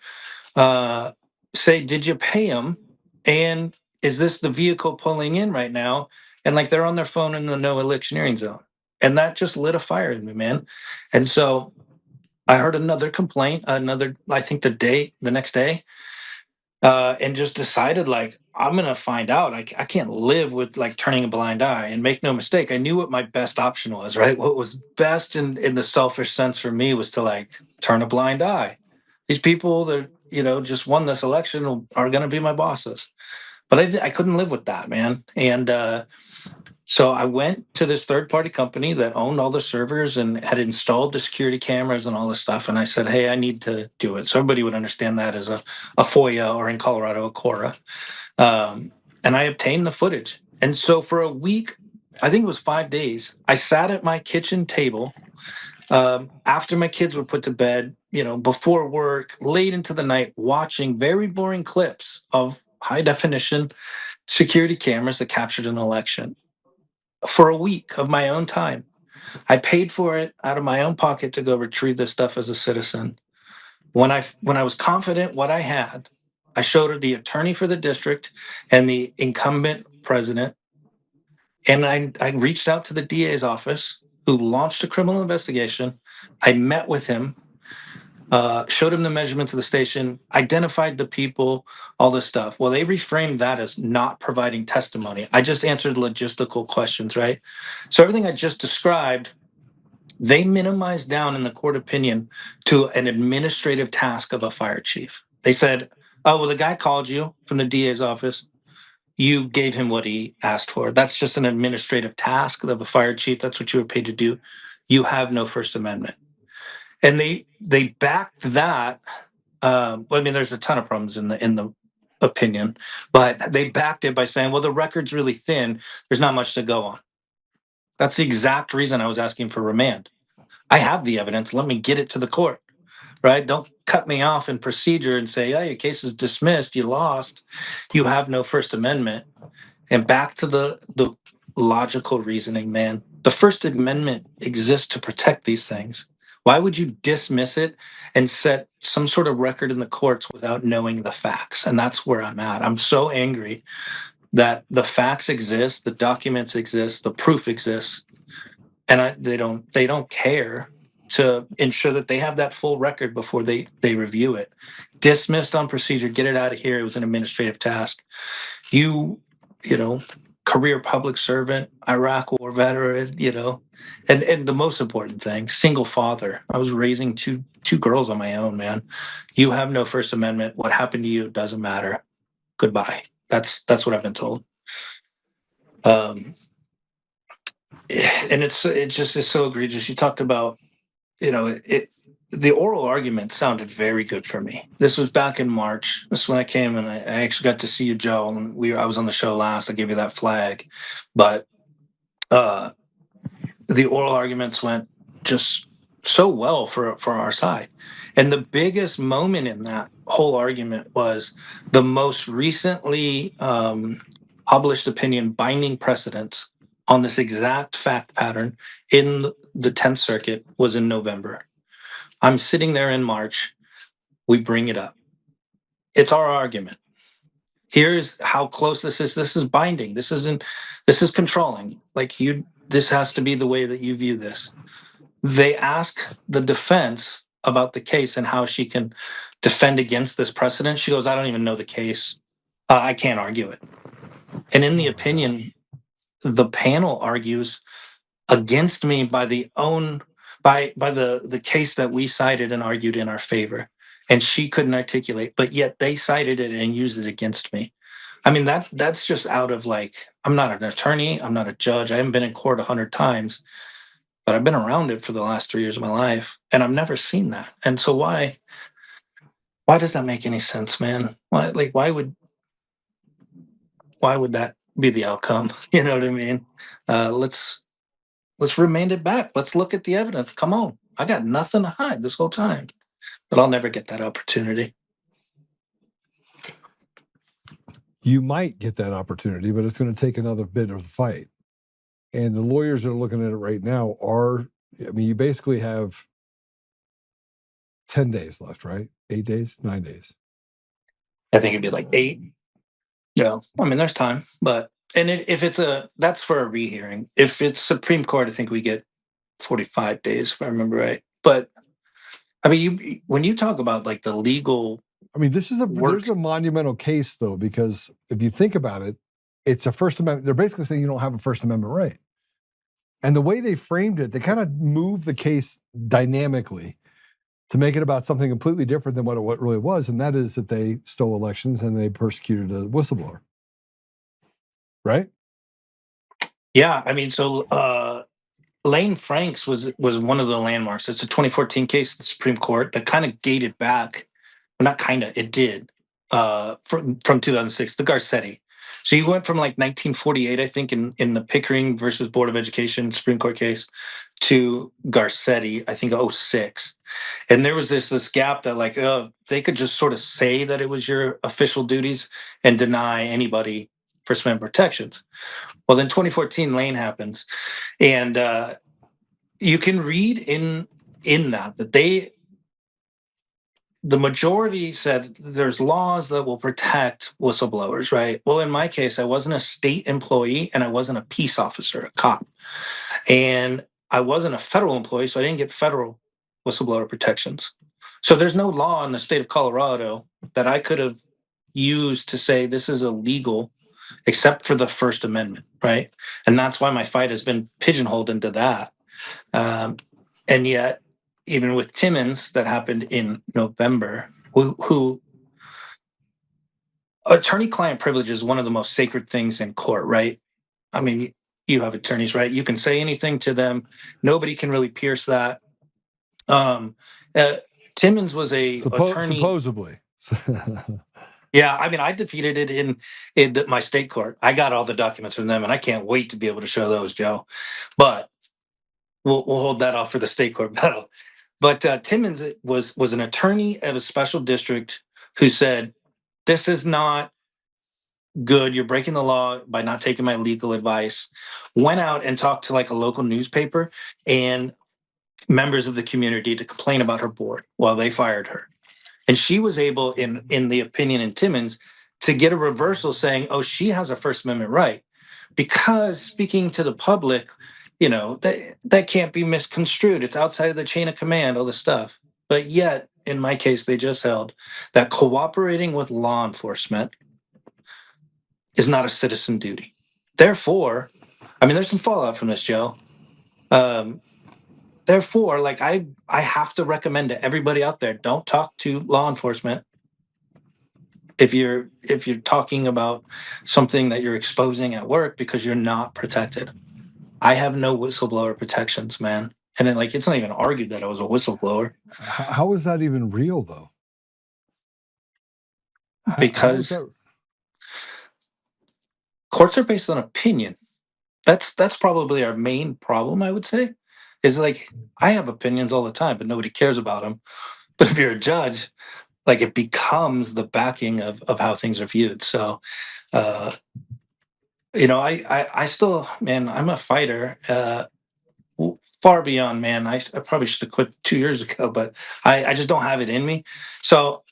say, did you pay him? And is this the vehicle pulling in right now?" And like they're on their phone in the no electioneering zone. And that just lit a fire in me, man. And so I heard another complaint, I think the next day, and just decided, like, I'm gonna find out. I can't live with like turning a blind eye. And make no mistake, I knew what my best option was. Right, what was best in the selfish sense for me was to like turn a blind eye. These people that just won this election are gonna be my bosses. But I couldn't live with that, man. And so I went to this third party company that owned all the servers and had installed the security cameras and all this stuff. And I said, "Hey, I need to do it." So everybody would understand that as a FOIA, or in Colorado, a CORA. And I obtained the footage. And so for a week, I think it was 5 days, I sat at my kitchen table after my kids were put to bed, before work, late into the night, watching very boring clips of high definition security cameras that captured an election for a week of my own time. I paid for it out of my own pocket to go retrieve this stuff as a citizen. When I was confident what I had, I showed her the attorney for the district and the incumbent president. And I reached out to the DA's office, who launched a criminal investigation. I met with him, showed him the measurements of the station, identified the people, all this stuff. Well, they reframed that as not providing testimony. I just answered logistical questions, right? So everything I just described, they minimized down in the court opinion to an administrative task of a fire chief. They said, "Oh, well, the guy called you from the DA's office. You gave him what he asked for. That's just an administrative task of a fire chief. That's what you were paid to do. You have no First Amendment." And they backed that. Well, I mean, there's a ton of problems in the opinion, but they backed it by saying, "Well, the record's really thin. There's not much to go on." That's the exact reason I was asking for remand. I have the evidence. Let me get it to the court, right? Don't cut me off in procedure and say, "Oh, your case is dismissed. You lost. You have no First Amendment." And back to the logical reasoning, man. The First Amendment exists to protect these things. Why would you dismiss it and set some sort of record in the courts without knowing the facts? And that's where I'm at. I'm so angry that the facts exist, the documents exist, the proof exists, and they don't care to ensure that they have that full record before they review it. Dismissed on procedure, get it out of here. It was an administrative task. You know, career public servant, Iraq war veteran, and the most important thing, single father. I was raising two girls on my own, man. You have no First Amendment. What happened to you doesn't matter. Goodbye. That's what I've been told. And it just is so egregious. You talked about, the oral argument sounded very good for me. This was back in March. This is when I came and I actually got to see you, Joe. And I was on the show last. I gave you that flag, but the oral arguments went just so well for our side. And the biggest moment in that whole argument was the most recently published opinion binding precedents on this exact fact pattern in the 10th Circuit was in November. I'm sitting there in March. We bring it up. It's our argument. Here's how close this is. This is binding. This is controlling. Like this has to be the way that you view this. They ask the defense about the case and how she can defend against this precedent. She goes, I don't even know the case. I can't argue it. And in the opinion, the panel argues against me by the case that we cited and argued in our favor. And she couldn't articulate, but yet they cited it and used it against me. I mean, that's just out of like, I'm not an attorney, I'm not a judge, I haven't been in court 100 times, but I've been around it for the last 3 years of my life, and I've never seen that. And so why does that make any sense, man? Why would that be the outcome? You know what I mean? Let's remand it back. Let's look at the evidence. Come on. I got nothing to hide this whole time, but I'll never get that opportunity. You might get that opportunity, but it's going to take another bit of the fight. And the lawyers that are looking at it right now you basically have 10 days left, right? 8 days, 9 days. I think it'd be like 8. Yeah. I mean, there's time, but, and if it's that's for a rehearing. If it's Supreme Court, I think we get 45 days, if I remember right. But I mean, when you talk about like the legal, I mean, there's a monumental case though, because if you think about it, it's a First Amendment. They're basically saying you don't have a First Amendment right. And the way they framed it, they kind of moved the case dynamically to make it about something completely different than what it really was. And that is that they stole elections and they persecuted a whistleblower. Right? Yeah. I mean, so Lane Franks was one of the landmarks. It's a 2014 case in the Supreme Court that kind of gated back. Well, not kind of, it did. From 2006, the Garcetti. So you went from like 1948, I think, in the Pickering versus Board of Education Supreme Court case to Garcetti, I think 06. And there was this gap that like, they could just sort of say that it was your official duties and deny anybody First Amendment protections. Well, then 2014 Lane happens. And you can read in that the majority said there's laws that will protect whistleblowers, right? Well, in my case, I wasn't a state employee and I wasn't a peace officer, a cop. And I wasn't a federal employee, so I didn't get federal whistleblower protections. So there's no law in the state of Colorado that I could have used to say this is illegal except for the First Amendment, right? And that's why my fight has been pigeonholed into that. And yet, even with Timmons, that happened in November, who attorney-client privilege is one of the most sacred things in court, right? I mean, you have attorneys, right? You can say anything to them. Nobody can really pierce that. Timmons was a attorney. Supposedly. Yeah, I mean, I defeated it in my state court. I got all the documents from them, and I can't wait to be able to show those, Joe. But we'll hold that off for the state court battle. But Timmons was an attorney at a special district who said, this is not good. You're breaking the law by not taking my legal advice. Went out and talked to like a local newspaper and members of the community to complain about her board while they fired her. And she was able, in the opinion in Timmons, to get a reversal saying, oh, she has a First Amendment right. Because speaking to the public, that can't be misconstrued. It's outside of the chain of command, all this stuff. But yet, in my case, they just held that cooperating with law enforcement is not a citizen duty. Therefore, I mean, there's some fallout from this, Joe. Therefore, like I have to recommend to everybody out there, don't talk to law enforcement if you're talking about something that you're exposing at work because you're not protected. I have no whistleblower protections, man. And then, like, it's not even argued that I was a whistleblower. How is that even real, though? Because courts are based on opinion. That's probably our main problem, I would say. is like, I have opinions all the time, but nobody cares about them. But if you're a judge, like it becomes the backing of how things are viewed. So, uh, I still, man, I'm a fighter. Far beyond, man. I probably should have quit 2 years ago, but I just don't have it in me. So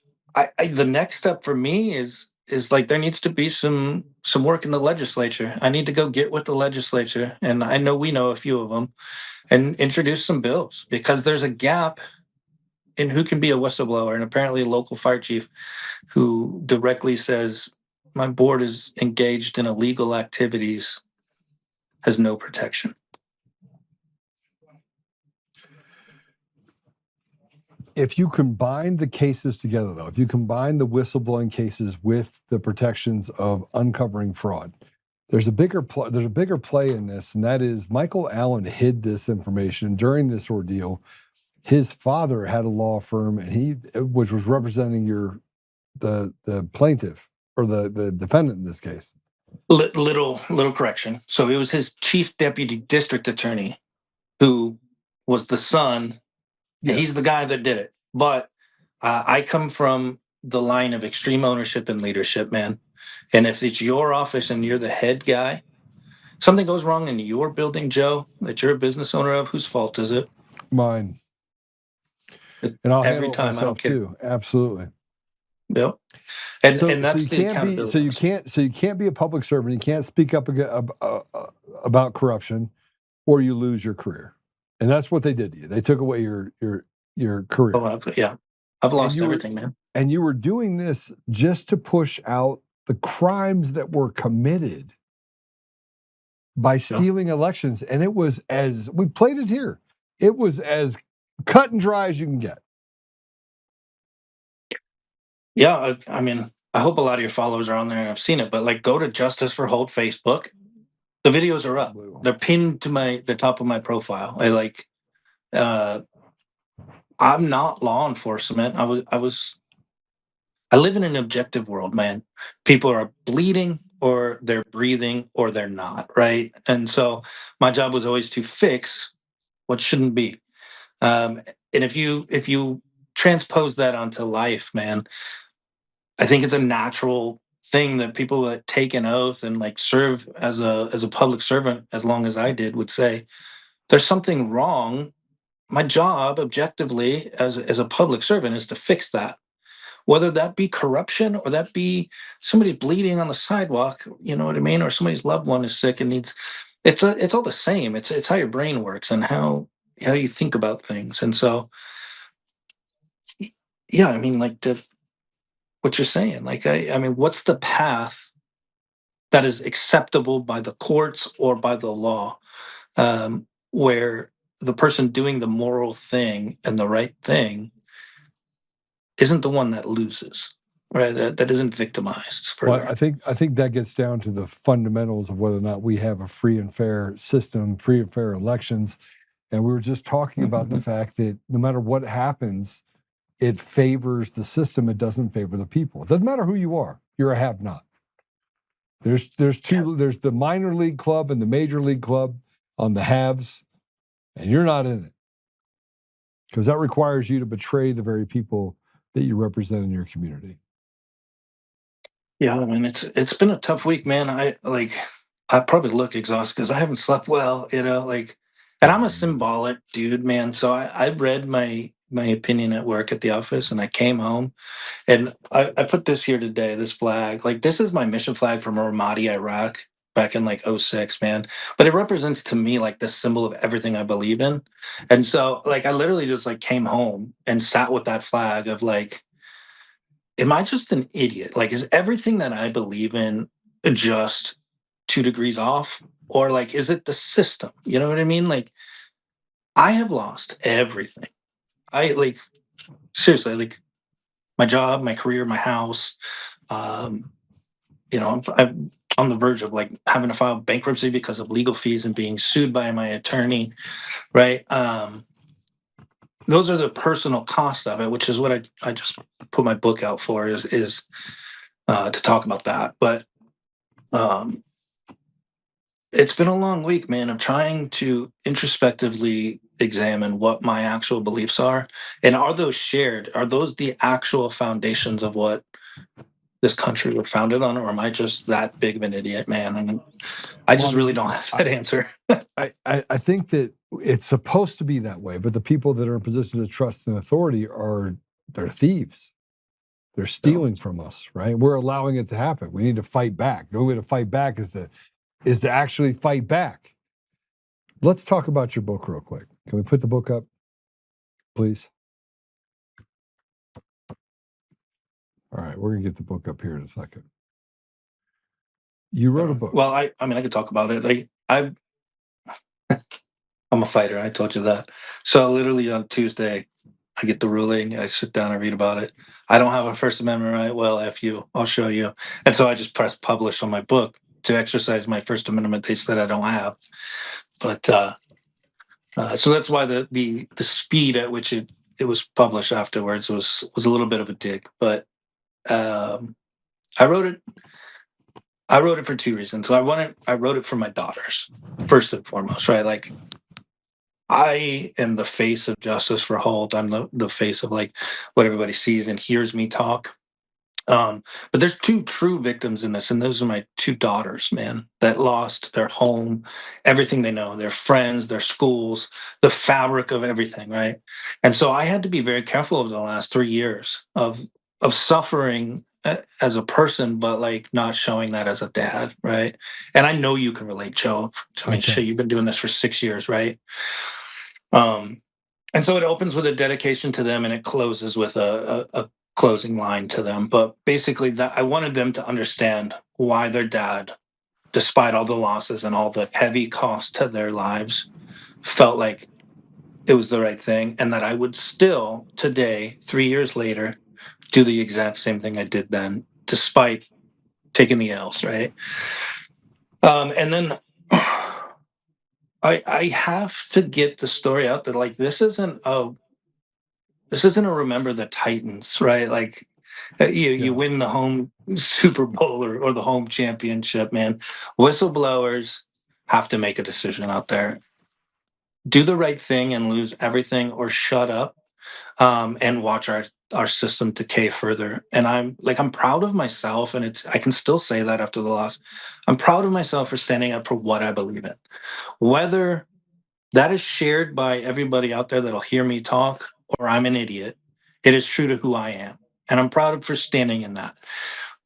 the next step for me is like there needs to be some work in the legislature. I need to go get with the legislature, and I know we know a few of them, and introduce some bills because there's a gap in who can be a whistleblower. And apparently, a local fire chief who directly says my board is engaged in illegal activities has no protection. If you combine the cases together, though, if you combine the whistleblowing cases with the protections of uncovering fraud, there's a bigger play in this, and that is Michael Allen hid this information during this ordeal. His father had a law firm, and which was representing the plaintiff or the defendant in this case. Little correction. So it was his chief deputy district attorney who was the son. Yes. He's the guy that did it. But I come from the line of extreme ownership and leadership, man. And if it's your office and you're the head guy, something goes wrong in your building, Joe, that you're a business owner of, whose fault is it? Mine. And I'll every handle it time, I don't myself care. too. Absolutely. Yep. And that's the you accountability. can't be a public servant. You can't speak up about corruption, or you lose your career. And that's what they did to you. They took away your career. Oh, yeah. I've lost everything, man. And you were doing this just to push out the crimes that were committed by stealing elections. And it was, as we played it here, it was as cut and dry as you can get. Yeah, I mean, I hope a lot of your followers are on there and I've seen it, but like go to Justice for Holt Facebook. The videos are up. They're pinned to the top of my profile. I'm not law enforcement. I live in an objective world, man. People are bleeding or they're breathing or they're not, right? And so my job was always to fix what shouldn't be. And if you transpose that onto life, man, I think it's a natural thing that people that take an oath and like serve as a public servant as long as I did would say, there's something wrong. My job objectively as a public servant is to fix that. Whether that be corruption or that be somebody bleeding on the sidewalk, you know what I mean? Or somebody's loved one is sick and needs it's all the same. It's how your brain works and how you think about things. And so yeah, I mean like what you're saying. Like I mean, what's the path that is acceptable by the courts or by the law, where the person doing the moral thing and the right thing isn't the one that loses, right? That isn't victimized further. Well, I think that gets down to the fundamentals of whether or not we have a free and fair system, free and fair elections. And we were just talking about the fact that no matter what happens, it favors the system. It doesn't favor the people. It doesn't matter who you are. You're a have-not. There's the minor league club and the major league club on the haves, and you're not in it. Because that requires you to betray the very people that you represent in your community. Yeah, I mean it's been a tough week, man. I probably look exhausted because I haven't slept well, and I'm a symbolic dude, man. So I read my opinion at work at the office and I came home and I put this here today, this flag. Like this is my mission flag from Ramadi, Iraq back in like 06, man. But it represents to me like the symbol of everything I believe in. And so like I literally just like came home and sat with that flag of like, am I just an idiot? Like, is everything that I believe in just 2 degrees off? Or like, is it the system? You know what I mean? Like, I have lost everything. Seriously, like my job, my career, my house. I'm on the verge of like having to file bankruptcy because of legal fees and being sued by my attorney, right? Those are the personal cost of it, which is what I just put my book out for is to talk about that. But it's been a long week, man. I'm trying to introspectively examine what my actual beliefs are, and are those shared? Are those the actual foundations of what this country was founded on, or am I just that big of an idiot, man? And I just really don't have that answer. I think that it's supposed to be that way, but the people that are in position to trust and authority they're thieves. They're stealing from us, right? We're allowing it to happen. We need to fight back. The only way to fight back is to actually fight back. Let's talk about your book real quick. Can we put the book up, please? All right, we're gonna get the book up here in a second. You wrote a book. Well, I mean, I could talk about it. I'm a fighter. I told you that. So literally on Tuesday, I get the ruling. I sit down, I read about it. I don't have a First Amendment right. Well, F you. I'll show you. And so I just press publish on my book to exercise my First Amendment. They said I don't have. But so that's why the speed at which it was published afterwards was a little bit of a dig. But I wrote it for two reasons. So I wrote it for my daughters, first and foremost, right? Like, I am the face of justice for Holt. I'm the face of like what everybody sees and hears me talk. But there's two true victims in this, and those are my two daughters, man, that lost their home, everything they know, their friends, their schools, the fabric of everything, right? And so I had to be very careful over the last 3 years of suffering as a person, but like not showing that as a dad, right? And I know you can relate, Joe. I mean, shit, you've been doing this for 6 years, right? And so it opens with a dedication to them, and it closes with a closing line to them. But basically, that I wanted them to understand why their dad, despite all the losses and all the heavy cost to their lives, felt like it was the right thing, and that I would still today, 3 years later, do the exact same thing I did then, despite taking the L's, right? And then I have to get the story out that like this isn't a remember the Titans, right? Like you win the home Super Bowl or the home championship, man. Whistleblowers have to make a decision out there. Do the right thing and lose everything, or shut up and watch our system decay further. And I'm proud of myself, and I can still say that after the loss. I'm proud of myself for standing up for what I believe in. Whether that is shared by everybody out there that'll hear me talk, or I'm an idiot, it is true to who I am. And I'm proud for standing in that.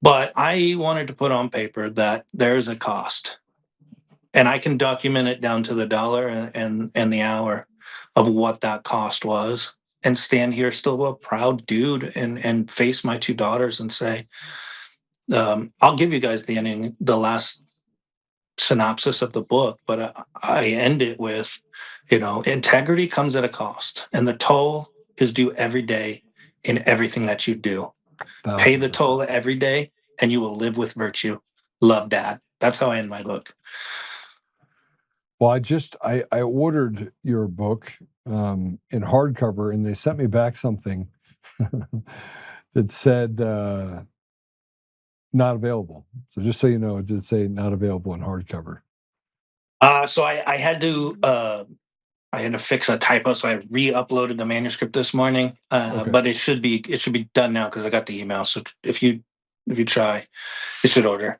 But I wanted to put on paper that there's a cost. And I can document it down to the dollar and the hour of what that cost was, and stand here still a proud dude and face my two daughters and say, I'll give you guys the ending, the last synopsis of the book, but I end it with, integrity comes at a cost, and the toll is due every day in everything that you do. Pay the toll every day, and you will live with virtue. Love, Dad. That's how I end my book. Well, I ordered your book in hardcover, and they sent me back something that said not available. So just so you know, it did say not available in hardcover. So I had to fix a typo, so I re-uploaded the manuscript this morning. But it should be done now because I got the email. So if you try, it should order.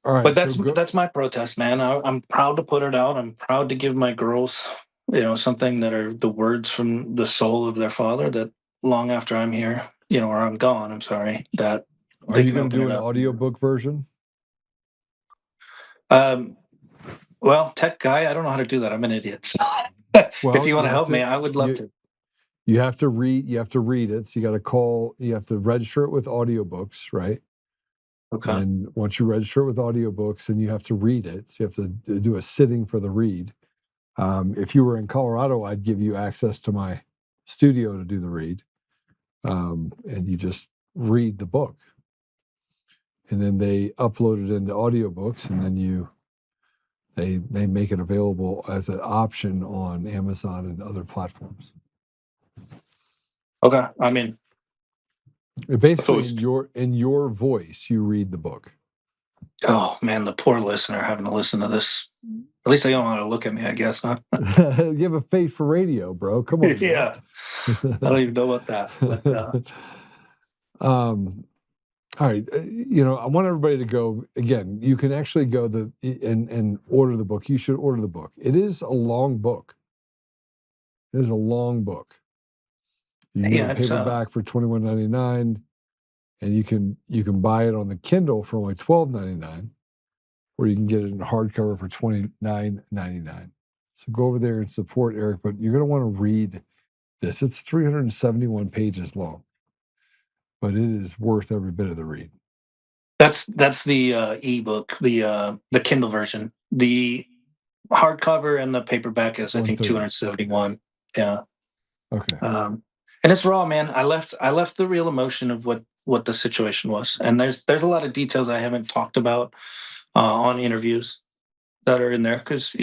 All right, but that's my protest, man. I'm proud to put it out. I'm proud to give my girls, something that are the words from the soul of their father, that long after I'm here, or I'm gone, I'm sorry, that are you going to do an audiobook version? Well, tech guy, I don't know how to do that. I'm an idiot. So if you want to help me, I would love to. You have to read it. So you have to register it with audiobooks, right? Okay. And once you register it with audiobooks, then you have to read it. So you have to do a sitting for the read. If you were in Colorado, I'd give you access to my studio to do the read. And you just read the book. And then they upload it into audiobooks, and then they make it available as an option on Amazon and other platforms. Okay. I mean, basically in your voice, you read the book. Oh man, the poor listener having to listen to this At least they don't know how to look at me, I guess, huh? You have a face for radio, bro. Come on. Yeah. I don't even know about that. But, all right, I want everybody to go again. You can actually go and order the book. You should order the book. It is a long book. It is a long book. You can get a paperback for $21.99, and you can buy it on the Kindle for only $12.99, or you can get it in hardcover for $29.99. So go over there and support Erik. But you're going to want to read this. It's 371 pages long, but it is worth every bit of the read. that's the ebook, the Kindle version. The hardcover and the paperback is, I think, 271. Yeah. Okay. And it's raw, man. I left the real emotion of what the situation was, and there's a lot of details I haven't talked about on interviews that are in there, because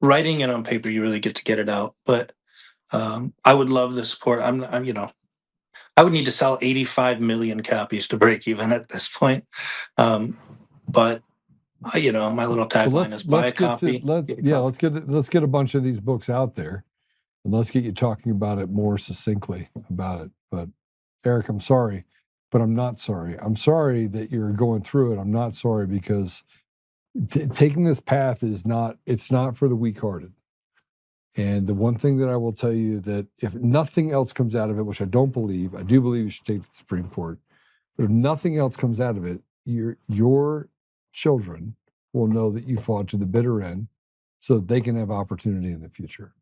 writing it on paper, you really get to get it out. But I would love the support. I'm I would need to sell 85 million copies to break even at this point. But my little tagline is buy a copy. Let's get a bunch of these books out there, and let's get you talking about it more succinctly about it. But Erik, I'm sorry, but I'm not sorry. I'm sorry that you're going through it. I'm not sorry, because taking this path it's not for the weak-hearted. And the one thing that I will tell you, that if nothing else comes out of it, which I don't believe, I do believe you should take it to the Supreme Court, but if nothing else comes out of it, your children will know that you fought to the bitter end, so that they can have opportunity in the future.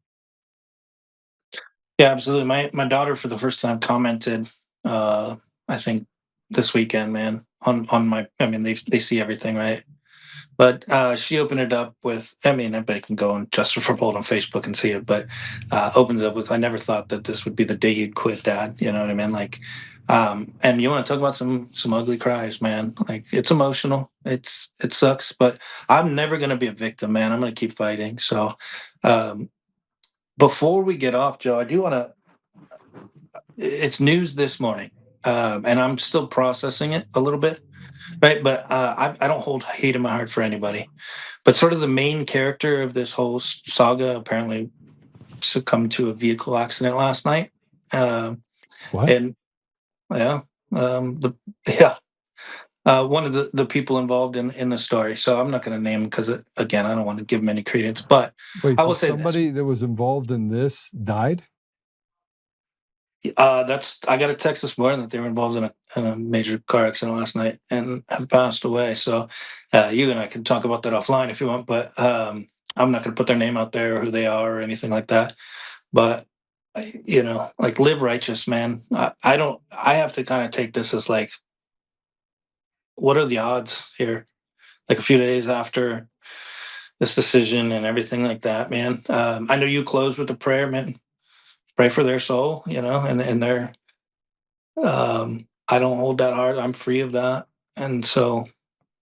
Yeah, absolutely. My daughter, for the first time, commented, I think this weekend, man, on my. I mean, they see everything, right? But she opened it up with. I mean, everybody can go on Justice for Bold on Facebook and see it, but opens up with, "I never thought that this would be the day you'd quit, Dad." You know what I mean? Like, and you want to talk about some ugly cries, man? Like, it's emotional. It sucks, but I'm never gonna be a victim, man. I'm gonna keep fighting. So. Before we get off, Joe, I do want to. It's news this morning, and I'm still processing it a little bit, right? But I don't hold hate in my heart for anybody. But sort of the main character of this whole saga apparently succumbed to a vehicle accident last night. What? And yeah, one of the people involved in the story. So I'm not going to name him, because again, I don't want to give him any credence. But Wait, I will say somebody that was involved in this died? I got a text this morning that they were involved in a major car accident last night and have passed away. So you and I can talk about that offline if you want, but I'm not going to put their name out there or who they are or anything like that. But like, live righteous, man. I have to kind of take this as like, what are the odds here? Like, a few days after this decision and everything like that, man. I know you closed with a prayer, man. Pray for their soul, and their. I don't hold that hard. I'm free of that, and so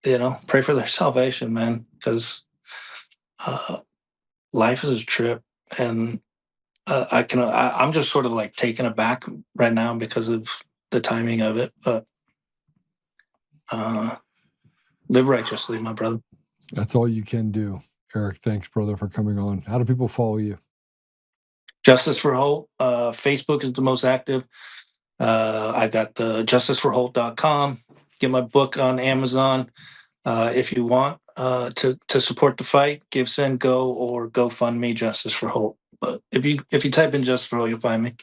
pray for their salvation, man, because life is a trip, and I'm just sort of like taken aback right now because of the timing of it. But live righteously, my brother. That's all you can do, Erik. Thanks, brother, for coming on. How do people follow you? Justice for Holt. Facebook is the most active. I got the justiceforholt.com. Get my book on Amazon. If you want to support the fight, give, send, go, or GoFundMe Justice for Holt. But if you type in Justice for Holt, you'll find me.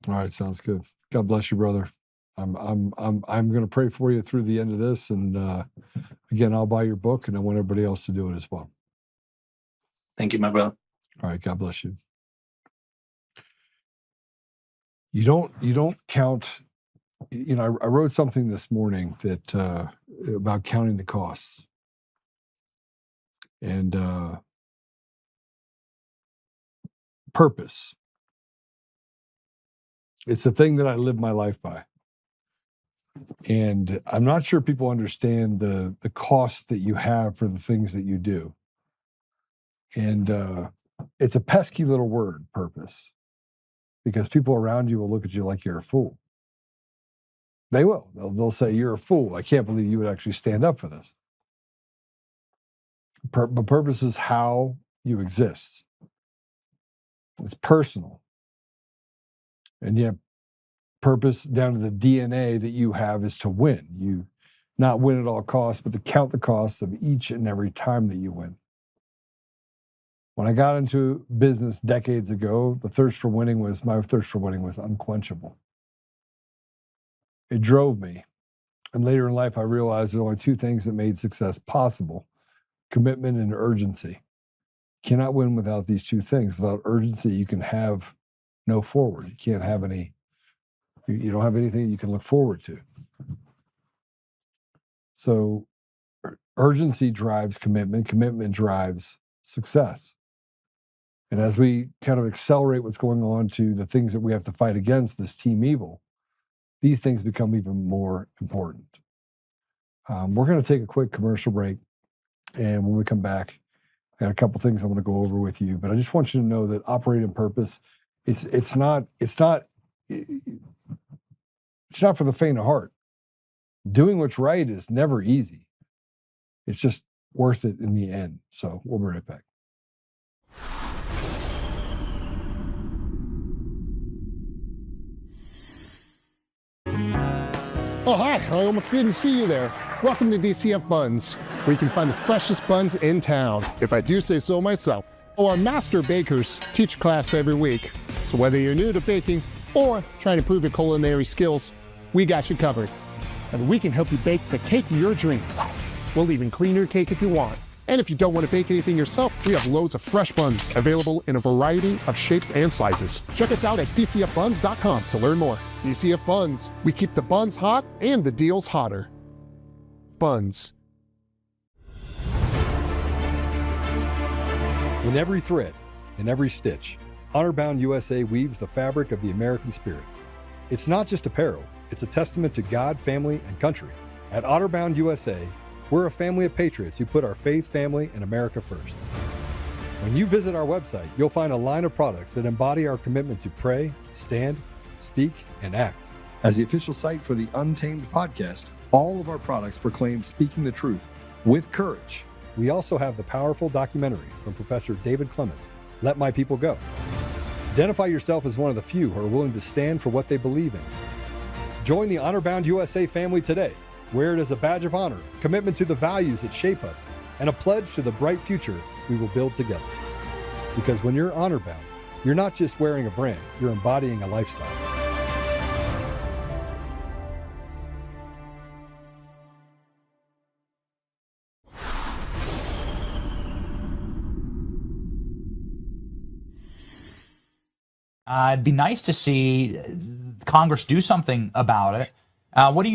All right, sounds good. God bless you, brother. I'm going to pray for you through the end of this, and again, I'll buy your book, and I want everybody else to do it as well. Thank you, my brother. All right, God bless you. You don't count. I wrote something this morning that about counting the costs, and purpose. It's the thing that I live my life by. And I'm not sure people understand the cost that you have for the things that you do. And it's a pesky little word, purpose, because people around you will look at you like you're a fool. They will. They'll say, "You're a fool. I can't believe you would actually stand up for this." But purpose is how you exist. It's personal. And yet purpose down to the DNA that you have is to win. You not win at all costs, but to count the costs of each and every time that you win. When I got into business decades ago, my thirst for winning was unquenchable. It drove me. And later in life, I realized there's only two things that made success possible: commitment and urgency. You cannot win without these two things. Without urgency, you can have no forward. You can't have any, you don't have anything you can look forward to. So urgency drives commitment, commitment drives success. And as we kind of accelerate what's going on to the things that we have to fight against, this team evil, these things become even more important. We're going to take a quick commercial break. And when we come back, I got a couple things I want to go over with you. But I just want you to know that operating purpose, it's not for the faint of heart. Doing what's right is never easy. It's just worth it in the end. So we'll be right back. Oh, hi. I almost didn't see you there. Welcome to DCF Buns, where you can find the freshest buns in town, if I do say so myself. Our master bakers teach class every week. So whether you're new to baking or trying to improve your culinary skills, we got you covered. And we can help you bake the cake of your dreams. We'll even clean your cake if you want. And if you don't want to bake anything yourself, we have loads of fresh buns available in a variety of shapes and sizes. Check us out at dcfbuns.com to learn more. DCF Buns, we keep the buns hot and the deals hotter. Buns. In every thread, in every stitch, Honor-Bound USA weaves the fabric of the American spirit. It's not just apparel, it's a testament to God, family, and country. At Honor-Bound USA, we're a family of patriots who put our faith, family, and America first. When you visit our website, you'll find a line of products that embody our commitment to pray, stand, speak, and act. As the official site for the Untamed podcast, all of our products proclaim speaking the truth with courage. We also have the powerful documentary from Professor David Clements, Let My People Go. Identify yourself as one of the few who are willing to stand for what they believe in. Join the Honor-Bound USA family today. Wear it as a badge of honor, commitment to the values that shape us, and a pledge to the bright future we will build together. Because when you're honor-bound, you're not just wearing a brand, you're embodying a lifestyle. It'd be nice to see Congress do something about it. What do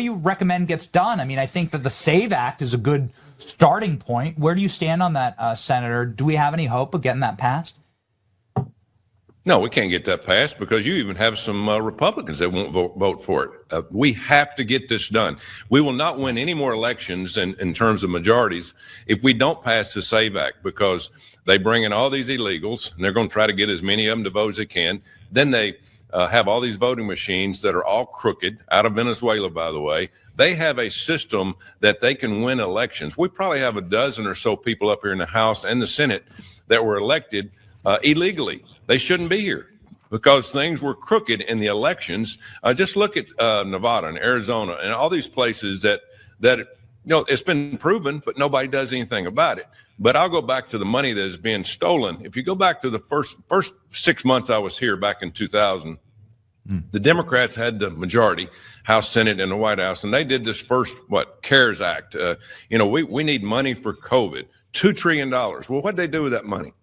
you recommend gets done? I mean, I think that the SAVE Act is a good starting point. Where do you stand on that, Senator? Do we have any hope of getting that passed? No, we can't get that passed because you even have some Republicans that won't vote for it. We have to get this done. We will not win any more elections in terms of majorities if we don't pass the SAVE Act, because they bring in all these illegals and they're going to try to get as many of them to vote as they can. Then they have all these voting machines that are all crooked, out of Venezuela, by the way. They have a system that they can win elections. We probably have a dozen or so people up here in the House and the Senate that were elected illegally. They shouldn't be here because things were crooked in the elections. Just look at Nevada and Arizona and all these places that it's been proven, but nobody does anything about it. But I'll go back to the money that is being stolen. If you go back to the first 6 months I was here back in 2000, the Democrats had the majority, House, Senate, and the White House, and they did this first, CARES Act. We need money for COVID, $2 trillion. Well, what'd they do with that money?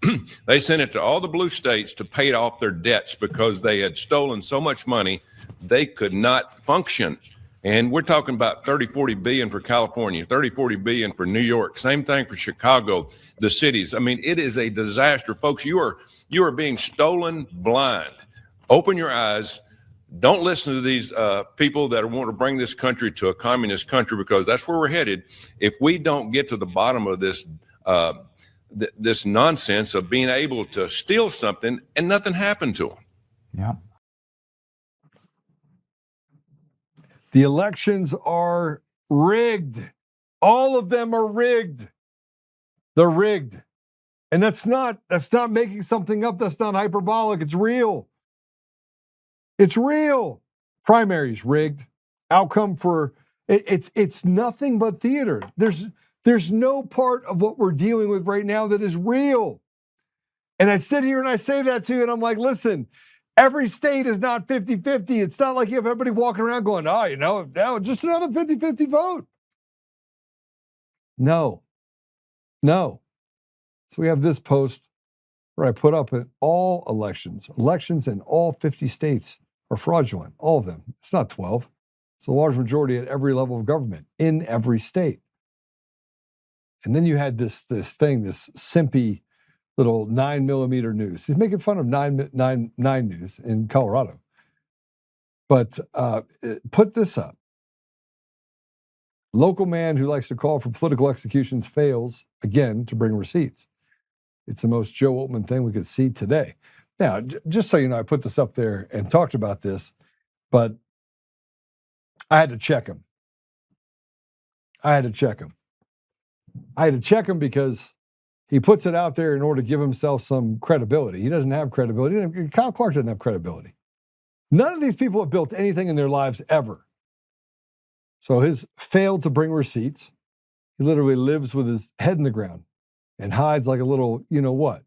They sent it to all the blue states to pay off their debts because they had stolen so much money they could not function. And we're talking about 30, 40 billion for California, 30, 40 billion for New York. Same thing for Chicago, the cities. I mean, it is a disaster. Folks, you are being stolen blind. Open your eyes. Don't listen to these people that want to bring this country to a communist country, because that's where we're headed. If we don't get to the bottom of this this nonsense of being able to steal something and nothing happened to them. Yeah. The elections are rigged. All of them are rigged. They're rigged. And that's not making something up. That's not hyperbolic. It's real. It's real. Primaries rigged. Outcome for it's nothing but theater. There's no part of what we're dealing with right now that is real. And I sit here and I say that to you, and I'm like, listen, every state is not 50-50. It's not like you have everybody walking around going, now just another 50-50 vote. No. So we have this post where I put up at all elections in all 50 states are fraudulent, all of them. It's not 12. It's a large majority at every level of government in every state. And then you had this simpy little 9mm news. He's making fun of 9 News in Colorado. But put this up. Local man who likes to call for political executions fails again to bring receipts. It's the most Joe Oltmann thing we could see today. Now, just so you know, I put this up there and talked about this, but I had to check him. I had to check him because he puts it out there in order to give himself some credibility. He doesn't have credibility. Kyle Clark doesn't have credibility. None of these people have built anything in their lives ever. So his failed to bring receipts. He literally lives with his head in the ground and hides like a little, you know what,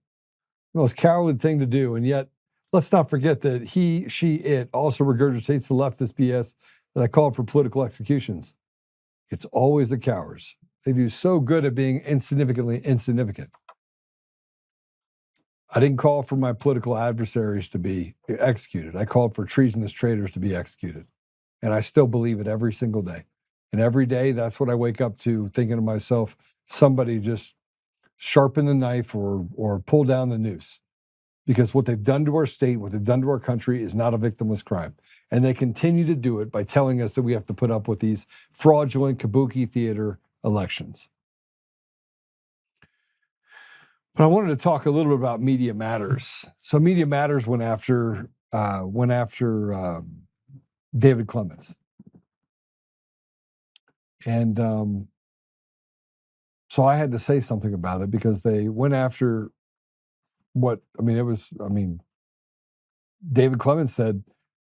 the most cowardly thing to do. And yet, let's not forget that he, she, it also regurgitates the leftist BS that I called for political executions. It's always the cowards. They do so good at being insignificantly insignificant. I didn't call for my political adversaries to be executed. I called for treasonous traitors to be executed. And I still believe it every single day. And every day, that's what I wake up to, thinking to myself, somebody just sharpen the knife or pull down the noose. Because what they've done to our state, what they've done to our country is not a victimless crime. And they continue to do it by telling us that we have to put up with these fraudulent kabuki theater elections. But I wanted to talk a little bit about Media Matters. So Media Matters went after David Clements. And so I had to say something about it because they went after David Clements said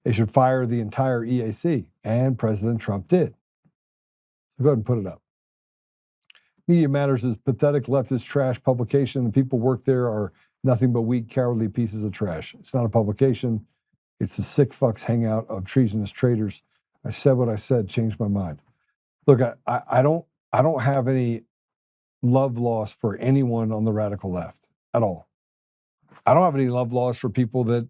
they should fire the entire EAC, and President Trump did. So go ahead and put it up. Media Matters is pathetic leftist trash publication. The people who work there are nothing but weak, cowardly pieces of trash. It's not a publication. It's a sick fucks hangout of treasonous traitors. I said what I said, changed my mind. Look, I don't have any love lost for anyone on the radical left at all. I don't have any love lost for people that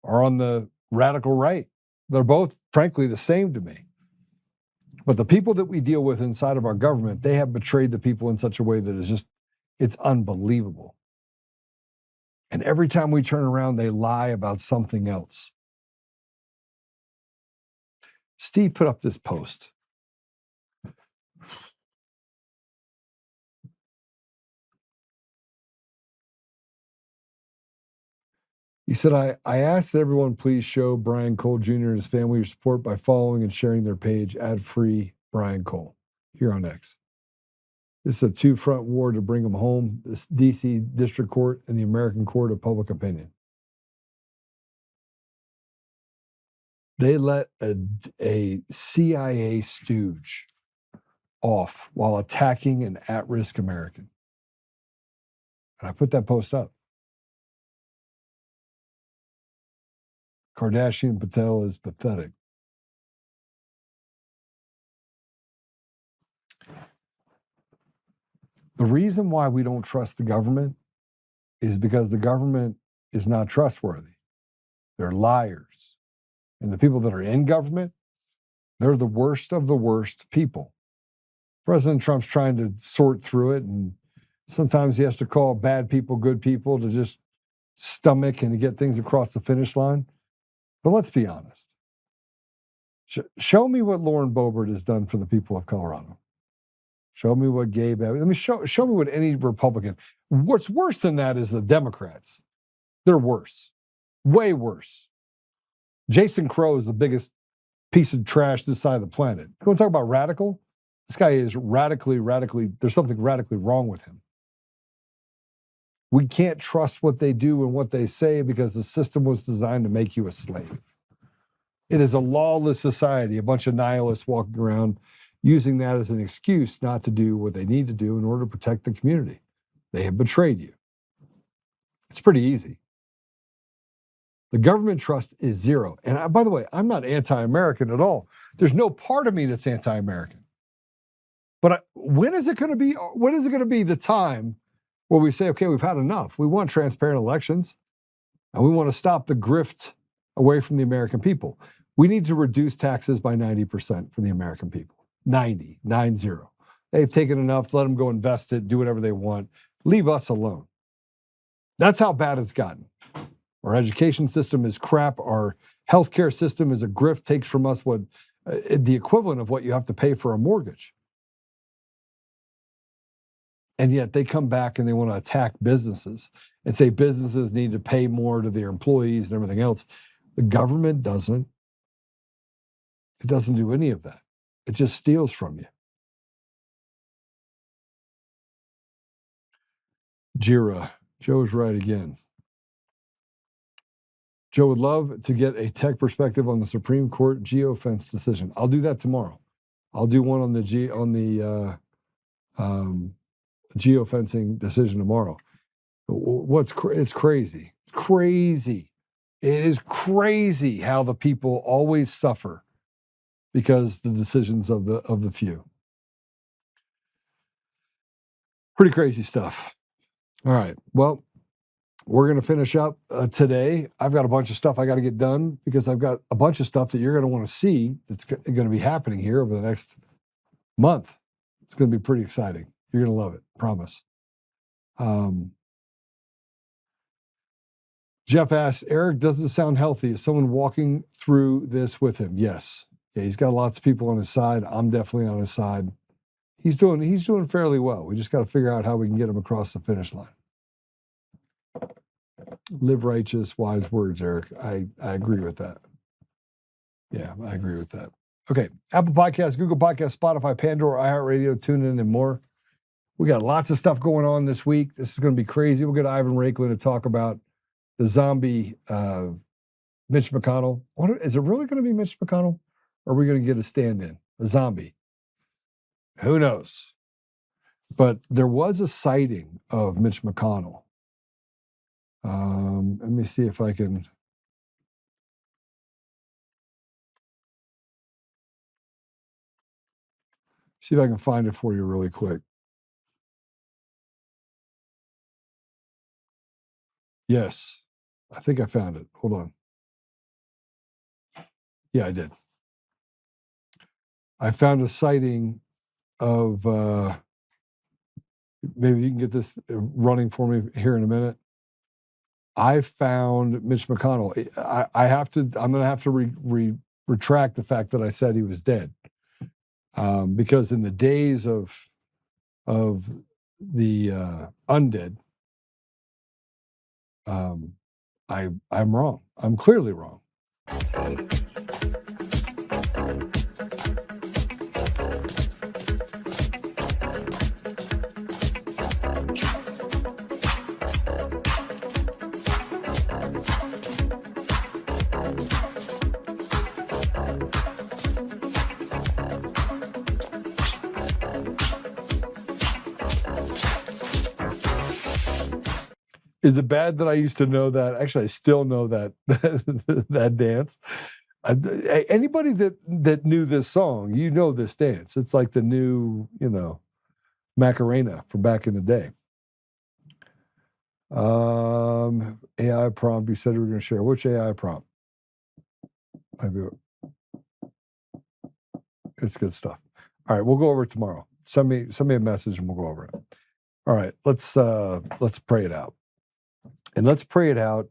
are on the radical right. They're both, frankly, the same to me. But the people that we deal with inside of our government, they have betrayed the people in such a way that is just, it's unbelievable. And every time we turn around, they lie about something else. Steve put up this post. He said, I asked that everyone please show Brian Cole Jr. and his family your support by following and sharing their page, ad-free Brian Cole, here on X. This is a two-front war to bring him home, this D.C. District Court and the American Court of Public Opinion. They let a CIA stooge off while attacking an at-risk American. And I put that post up. Kardashian Patel is pathetic. The reason why we don't trust the government is because the government is not trustworthy. They're liars. And the people that are in government, they're the worst of the worst people. President Trump's trying to sort through it, and sometimes he has to call bad people good people to just stomach and to get things across the finish line. But let's be honest. Show me what Lauren Boebert has done for the people of Colorado. Show me what Gabe. Let me show me what any Republican. What's worse than that is the Democrats. They're worse, way worse. Jason Crow is the biggest piece of trash this side of the planet. You want to talk about radical? This guy is radically. There's something radically wrong with him. We can't trust what they do and what they say because the system was designed to make you a slave. It is a lawless society, a bunch of nihilists walking around using that as an excuse not to do what they need to do in order to protect the community. They have betrayed you. It's pretty easy. The government trust is zero. And by the way, I'm not anti-American at all. There's no part of me that's anti-American. But when is it going to be? When is it going to be the time where we say, okay, we've had enough. We want transparent elections, and we want to stop the grift away from the American people. We need to reduce taxes by 90% for the American people. 90. They've taken enough. Let them go invest it, do whatever they want. Leave us alone. That's how bad it's gotten. Our education system is crap. Our healthcare system is a grift, takes from us what the equivalent of what you have to pay for a mortgage. And yet they come back and they want to attack businesses and say businesses need to pay more to their employees and everything else. The government doesn't. It doesn't do any of that. It just steals from you. Jira, Joe's right again. Joe would love to get a tech perspective on the Supreme Court geofence decision. I'll do that tomorrow. I'll do one on the geofencing decision tomorrow. It's crazy. It's crazy. It is crazy how the people always suffer because the decisions of the few. Pretty crazy stuff. All right. Well, we're going to finish up today. I've got a bunch of stuff I got to get done because I've got a bunch of stuff that you're going to want to see that's going to be happening here over the next month. It's going to be pretty exciting. You're going to love it. Promise. Jeff asks, Eric doesn't sound healthy. Is someone walking through this with him? Yes. Yeah, he's got lots of people on his side. I'm definitely on his side. He's doing fairly well. We just got to figure out how we can get him across the finish line. Live righteous, wise words, Eric. I agree with that. Yeah, I agree with that. Okay. Apple Podcasts, Google Podcasts, Spotify, Pandora, iHeartRadio, TuneIn, and more. We got lots of stuff going on this week. This is going to be crazy. We'll get Ivan Raikkonen to talk about the zombie Mitch McConnell. Is it really going to be Mitch McConnell? Or are we going to get a stand-in? A zombie? Who knows? But there was a sighting of Mitch McConnell. Let me see if I can. See if I can find it for you really quick. Yes, I think I found it. Hold on. Yeah, I did. I found a sighting of, maybe you can get this running for me here in a minute. I found Mitch McConnell. I'm going to have to retract the fact that I said he was dead. Because in the days of the undead, I'm wrong. I'm clearly wrong. Is it bad that I used to know that? Actually, I still know that that dance. Anybody that knew this song, you know this dance. It's like the new, Macarena from back in the day. AI prompt. You said we were going to share. Which AI prompt? It's good stuff. All right, we'll go over it tomorrow. Send me a message and we'll go over it. All right, let's pray it out. And let's pray it out,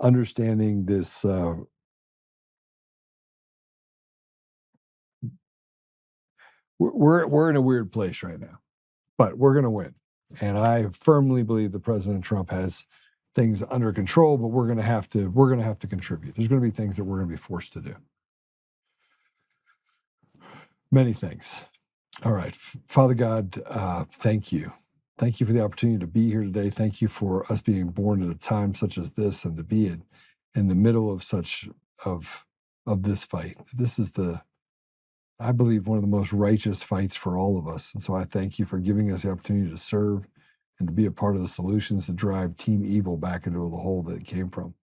understanding this. We're in a weird place right now, but we're going to win. And I firmly believe that President Trump has things under control, but we're going to have to contribute. There's going to be things that we're going to be forced to do. Many things. All right, Father God, thank you. Thank you for the opportunity to be here today. Thank you for us being born at a time such as this and to be in the middle of this fight. This is I believe, one of the most righteous fights for all of us. And so I thank you for giving us the opportunity to serve and to be a part of the solutions to drive Team Evil back into the hole that it came from.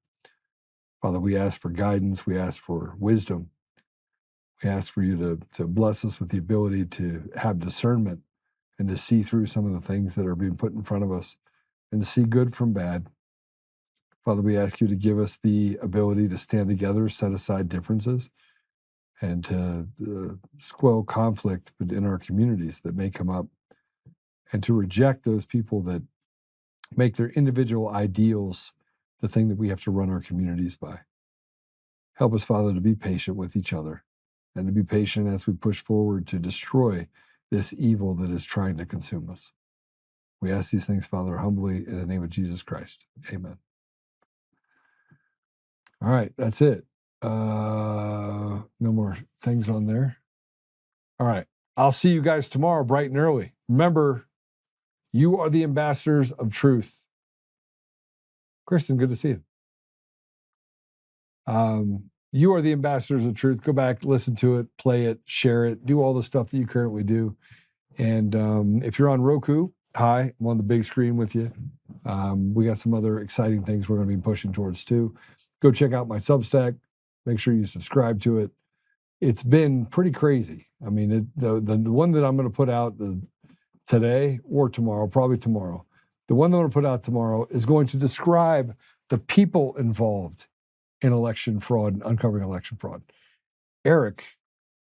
Father, we ask for guidance. We ask for wisdom. We ask for you to bless us with the ability to have discernment and to see through some of the things that are being put in front of us and to see good from bad. Father, we ask you to give us the ability to stand together, set aside differences, and to squelch conflict in our communities that may come up, and to reject those people that make their individual ideals the thing that we have to run our communities by. Help us, Father, to be patient with each other and to be patient as we push forward to destroy this evil that is trying to consume us. We ask these things, Father, humbly in the name of Jesus Christ. Amen. All right, that's it. No more things on there. All right. I'll see you guys tomorrow, bright and early. Remember, you are the ambassadors of truth. Kristen, good to see you. You are the ambassadors of truth. Go back, listen to it, play it, share it, do all the stuff that you currently do. And if you're on Roku, hi, I'm on the big screen with you. We got some other exciting things we're going to be pushing towards too. Go check out my Substack. Make sure you subscribe to it. It's been pretty crazy. I mean, the one that I'm going to put out today or tomorrow, probably tomorrow, the one that I'm going to put out tomorrow is going to describe the people involved in election fraud and uncovering election fraud. Erik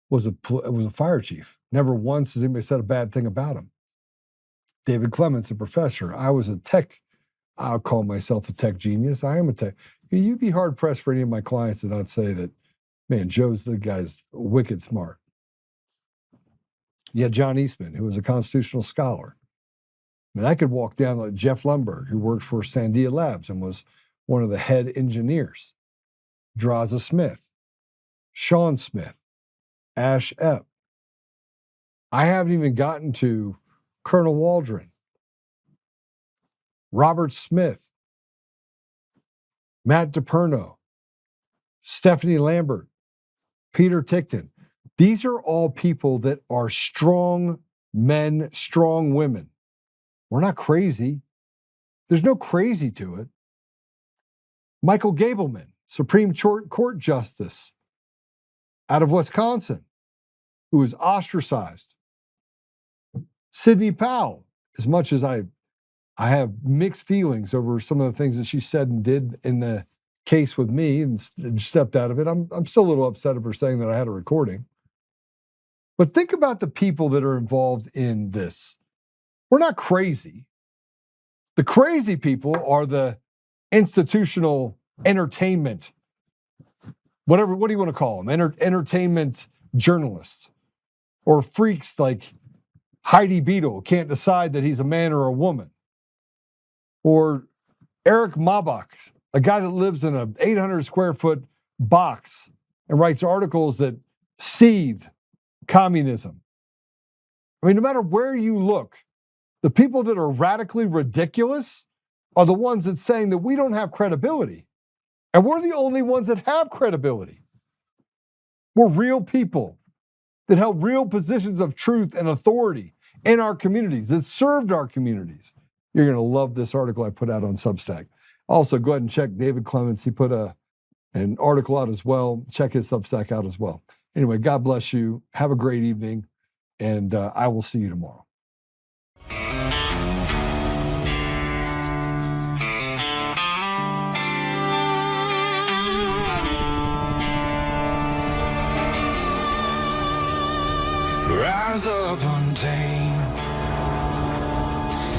was a fire chief. Never once has anybody said a bad thing about him. David Clements, a professor. I was a tech. I'll call myself a tech genius. I am a tech. You'd be hard pressed for any of my clients to not say that, man, Joe's the guy's wicked smart. You had John Eastman, who was a constitutional scholar. I mean, I could walk down like Jeff Lundberg, who worked for Sandia Labs and was one of the head engineers. Draza Smith, Sean Smith, Ash Epp. I haven't even gotten to Colonel Waldron, Robert Smith, Matt DePerno, Stephanie Lambert, Peter Tickton. These are all people that are strong men, strong women. We're not crazy. There's no crazy to it. Michael Gableman, Supreme Court Justice out of Wisconsin, who was ostracized. Sidney Powell, as much as I have mixed feelings over some of the things that she said and did in the case with me and stepped out of it, I'm still a little upset of her saying that I had a recording. But think about the people that are involved in this. We're not crazy. The crazy people are the institutional entertainment, what do you want to call them? Entertainment journalists or freaks like Heidi Beadle can't decide that he's a man or a woman. Or Eric Mabach, a guy that lives in an 800 square foot box and writes articles that seethe communism. I mean, no matter where you look, the people that are radically ridiculous are the ones that saying that we don't have credibility. And we're the only ones that have credibility. We're real people that held real positions of truth and authority in our communities, that served our communities. You're going to love this article I put out on Substack. Also, go ahead and check David Clements. He put an article out as well. Check his Substack out as well. Anyway, God bless you. Have a great evening, and I will see you tomorrow. Rise up untamed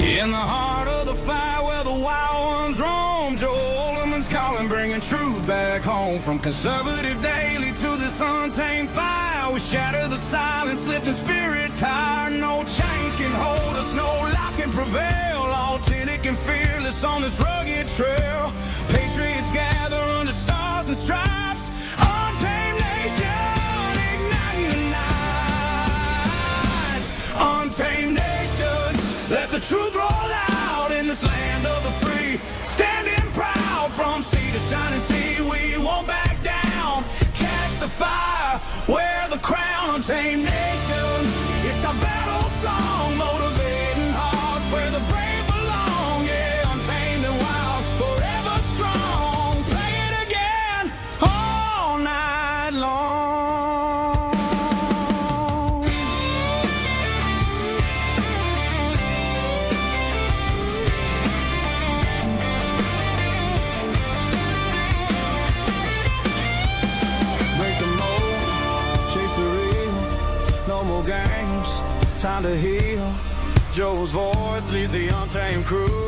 in the heart of the fire where the wild ones roam. Joe Oltmann's calling, bringing truth back home. From conservative daily to this untamed fire, we shatter the silence, lifting spirits higher. No chains can hold us, no lies can prevail. Authentic and fearless on this rugged trail. Patriots gather under stars and stripes. Untamed nation, igniting the night. Untamed nation, let the truth roll out in this land of the free. Standing proud from sea to shining sea, we won't back down. Catch the fire, wear the crown, untamed nation. It's our battle song, motivating hearts where the brave belong. Yeah, untamed and wild, forever strong. Play it again all night long. Break the mold, chase the real, no more games, time to heal. Joe's voice leads the untamed crew.